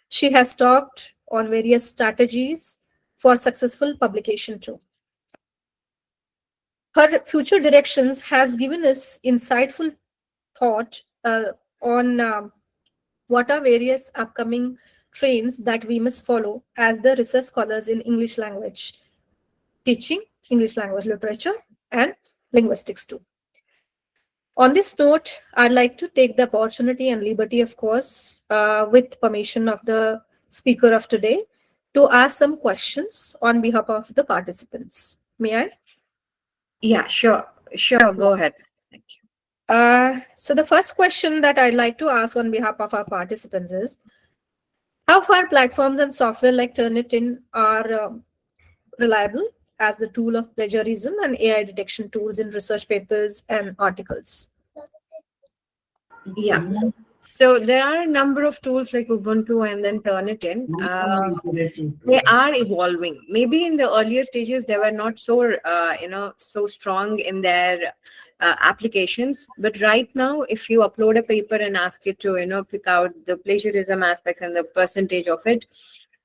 She has talked on various strategies for successful publication too. Her future directions has given us insightful thought on what are various upcoming trends that we must follow as the research scholars in English language teaching, English language literature, and linguistics too. On this note, I'd like to take the opportunity and liberty, of course, with permission of the speaker of today, to ask some questions on behalf of the participants. May I? Yeah, sure. Go ahead. Thank you. So the first question that I'd like to ask on behalf of our participants is, how far platforms and software like Turnitin are reliable as the tool of plagiarism and AI detection tools in research papers and articles? Yeah. So there are a number of tools like Ubuntu and then Turnitin. They are evolving. Maybe in the earlier stages they were not so so strong in their applications. But right now, if you upload a paper and ask it to pick out the plagiarism aspects and the percentage of it,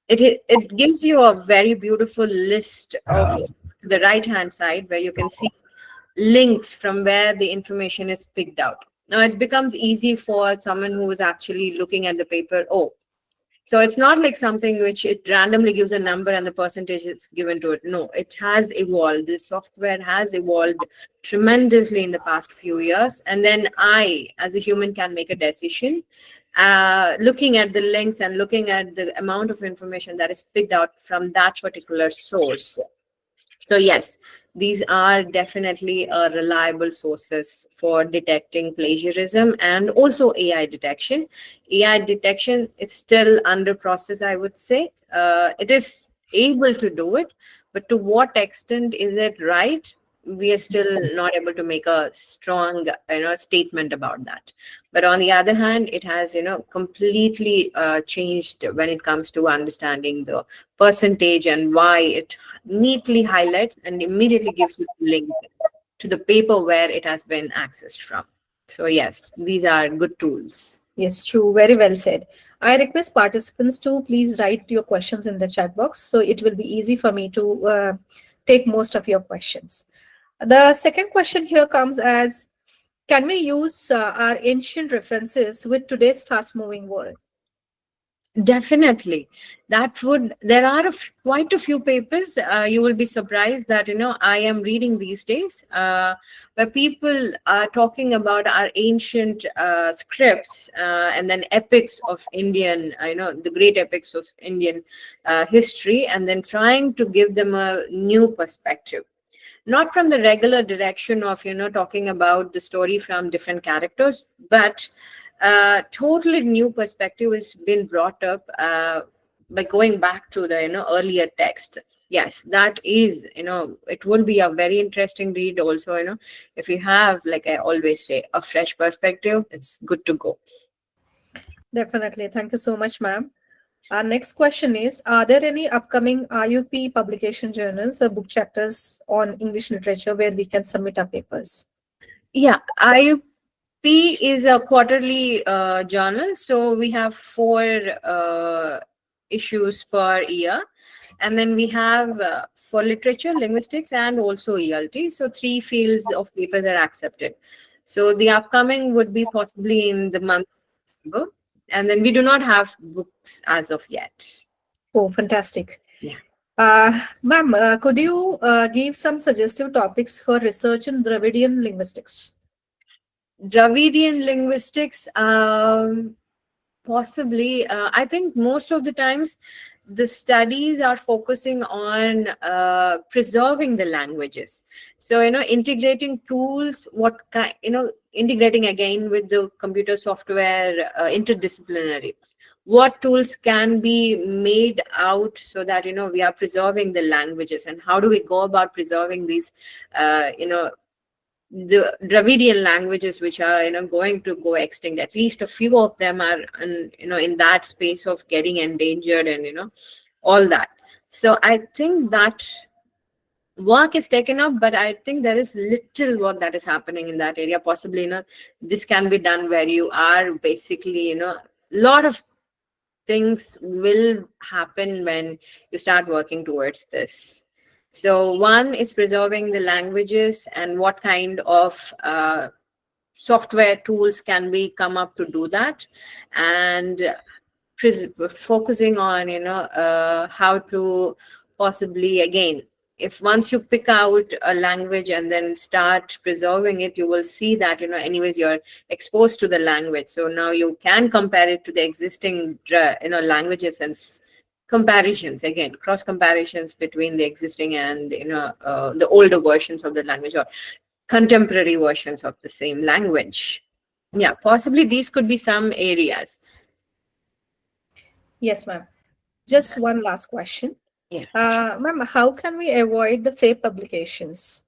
it gives you a very beautiful list of the right hand side where you can see links from where the information is picked out. Now it becomes easy for someone who is actually looking at the paper. Oh, so it's not like something which it randomly gives a number and the percentage is given to it. No, it has evolved. This software has evolved tremendously in the past few years. And then I, as a human, can make a decision looking at the links and looking at the amount of information that is picked out from that particular source. So yes, these are definitely reliable sources for detecting plagiarism and also AI detection. AI detection is still under process, I would say. It is able to do it, but to what extent is it right? We are still not able to make a strong statement about that. But on the other hand, it has completely changed when it comes to understanding the percentage and why it neatly highlights and immediately gives you the link. to the paper where it has been accessed from. So yes, these are good tools. Yes, true. Very well said. I request participants to please write your questions in the chat box, so it will be easy for me to take most of your questions. The second question here comes as, can we use our ancient references with today's fast-moving world? Definitely. There are quite a few papers. You will be surprised that, I am reading these days where people are talking about our ancient scripts and then epics of Indian, the great epics of Indian history, and then trying to give them a new perspective. Not from the regular direction of, talking about the story from different characters, but totally new perspective has been brought up by going back to the earlier text. Yes, that is, it would be a very interesting read also. If you have, like I always say, a fresh perspective, it's good to go. Definitely. Thank you so much, ma'am. Our next question is, are there any upcoming IUP publication journals or book chapters on English literature where we can submit our papers? Yeah, IUP is a quarterly journal. So we have 4 issues per year. And then we have for literature, linguistics, and also ELT. So 3 fields of papers are accepted. So the upcoming would be possibly in the month of December. And then we do not have books as of yet. Oh, fantastic. Yeah. Ma'am, could you give some suggestive topics for research in Dravidian linguistics? Dravidian linguistics, possibly. I think most of the times the studies are focusing on preserving the languages. So, integrating tools, integrating again with the computer software, interdisciplinary. What tools can be made out so that, we are preserving the languages, and how do we go about preserving these, the Dravidian languages, which are going to go extinct. At least a few of them are in that space of getting endangered, and all that. So I think that work is taken up, but I think there is little work that is happening in that area. Possibly this can be done where you are basically a lot of things will happen when you start working towards this. So one is preserving the languages, and what kind of software tools can we come up to do that, and focusing on how to possibly, again, if once you pick out a language and then start preserving it, you will see that anyways you're exposed to the language. So now you can compare it to the existing languages, and comparisons, again, cross comparisons between the existing and the older versions of the language, or contemporary versions of the same language. Yeah, possibly these could be some areas. Yes, ma'am. Just one last question. Yeah. Ma'am, how can we avoid the fake publications?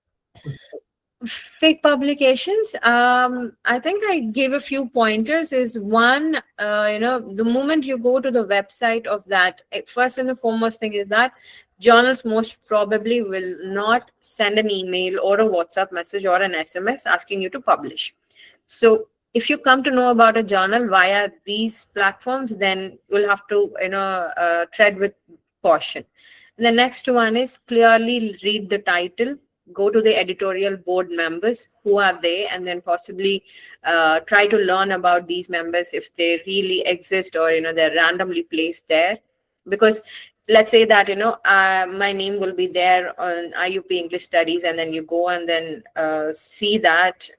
Fake publications, I think I gave a few pointers. Is one, the moment you go to the website of that, first and the foremost thing is that journals most probably will not send an email or a WhatsApp message or an SMS asking you to publish. So if you come to know about a journal via these platforms, then you'll have to tread with caution. And the next one is clearly read the title, go to the editorial board members, who are they, and then possibly try to learn about these members if they really exist, or they're randomly placed there. Because let's say that my name will be there on IUP English Studies, and then you go and then see that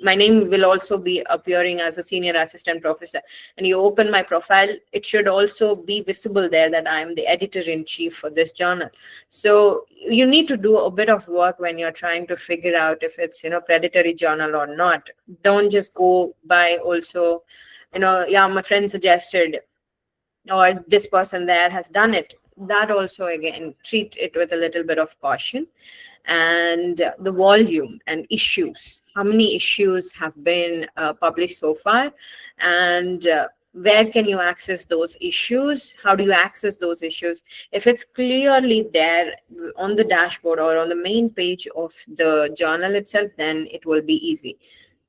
my name will also be appearing as a senior assistant professor, and you open my profile, it should also be visible there that I am the editor-in-chief for this journal. So you need to do a bit of work when you're trying to figure out if it's predatory journal or not. Don't just go by also yeah, my friend suggested, or this person there has done it. That also, again, treat it with a little bit of caution. And the volume and issues, how many issues have been published so far, and Where can you access those issues? How do you access those issues? If it's clearly there on the dashboard or on the main page of the journal itself, then it will be easy.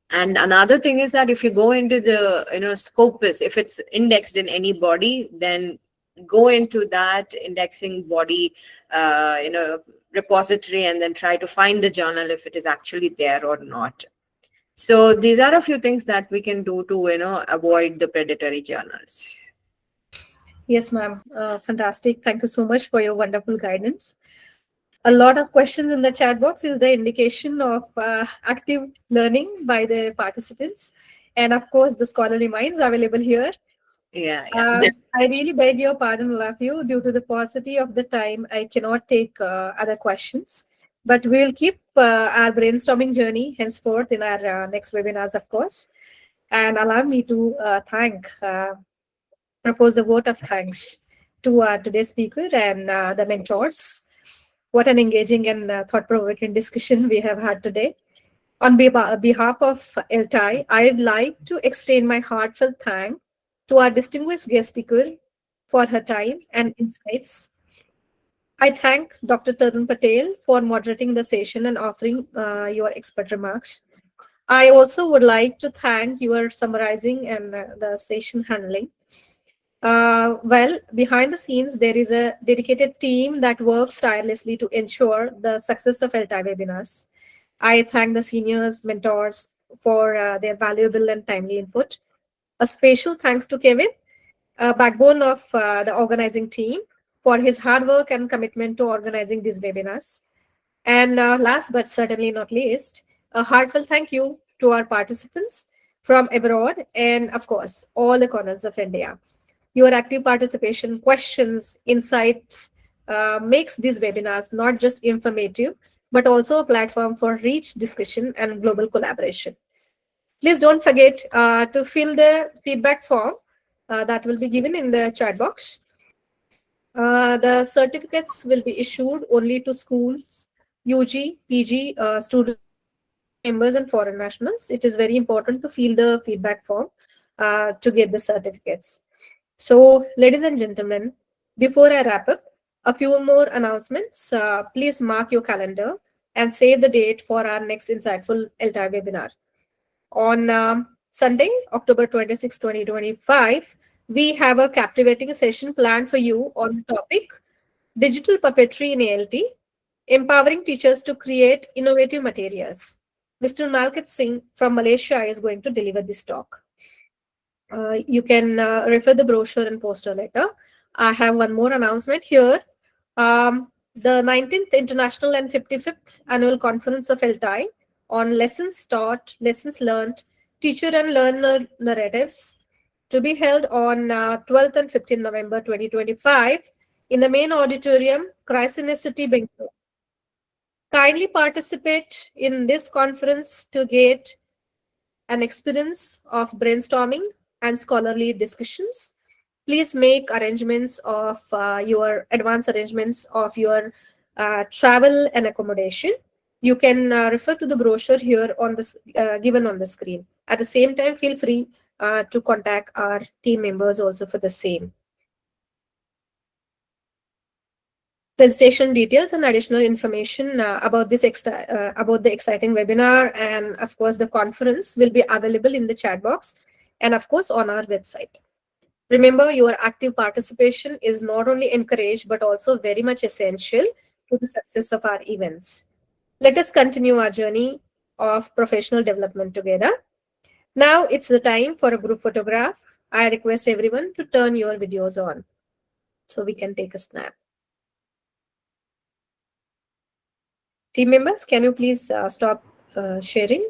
And another thing is that if you go into the scopus, if it's indexed in any body, then go into that indexing body repository and then try to find the journal if it is actually there or not. So these are a few things that we can do to avoid the predatory journals. Yes, ma'am. Fantastic. Thank you so much for your wonderful guidance. A lot of questions in the chat box is the indication of active learning by the participants. And of course, the scholarly minds available here. Yeah. I really beg your pardon, all of you. Due to the paucity of the time, I cannot take other questions. But we will keep our brainstorming journey henceforth in our next webinars, of course. And allow me to propose a vote of thanks to our today's speaker and the mentors. What an engaging and thought-provoking discussion we have had today. On behalf of ELTAI, I'd like to extend my heartfelt thanks to our distinguished guest speaker for her time and insights. I thank Dr. Tarun Patel for moderating the session and offering your expert remarks. I also would like to thank your summarizing and the session handling. Well, behind the scenes, there is a dedicated team that works tirelessly to ensure the success of ELTAI webinars. I thank the seniors, mentors for their valuable and timely input. A special thanks to Kevin, backbone of the organizing team, for his hard work and commitment to organizing these webinars. And last but certainly not least, a heartfelt thank you to our participants from abroad and, of course, all the corners of India. Your active participation, questions, insights makes these webinars not just informative, but also a platform for rich discussion and global collaboration. Please don't forget to fill the feedback form that will be given in the chat box. The certificates will be issued only to schools, UG, PG, student members and foreign nationals. It is very important to fill the feedback form to get the certificates. So, ladies and gentlemen, before I wrap up, a few more announcements. Please mark your calendar and save the date for our next insightful ELTAI webinar. On Sunday, October 26, 2025, we have a captivating session planned for you on the topic Digital Puppetry in ALT, Empowering Teachers to Create Innovative Materials. Mr. Malkat Singh from Malaysia is going to deliver this talk. You can refer the brochure and poster later. I have one more announcement here. The 19th International and 55th Annual Conference of ELTAI on Lessons Taught, Lessons Learned, Teacher and Learner Narratives to be held on 12th and 15th November 2025 in the main auditorium, Chrysler City, Bangalore. Kindly participate in this conference to get an experience of brainstorming and scholarly discussions. Please make arrangements of your advance arrangements of your travel and accommodation. You can refer to the brochure here on this given on the screen. At the same time, feel free to contact our team members also for the same. Presentation details and additional information about this about the exciting webinar and of course the conference will be available in the chat box and of course on our website. Remember, your active participation is not only encouraged but also very much essential to the success of our events. Let us continue our journey of professional development together. Now it's the time for a group photograph. I request everyone to turn your videos on so we can take a snap. Team members, can you please stop sharing?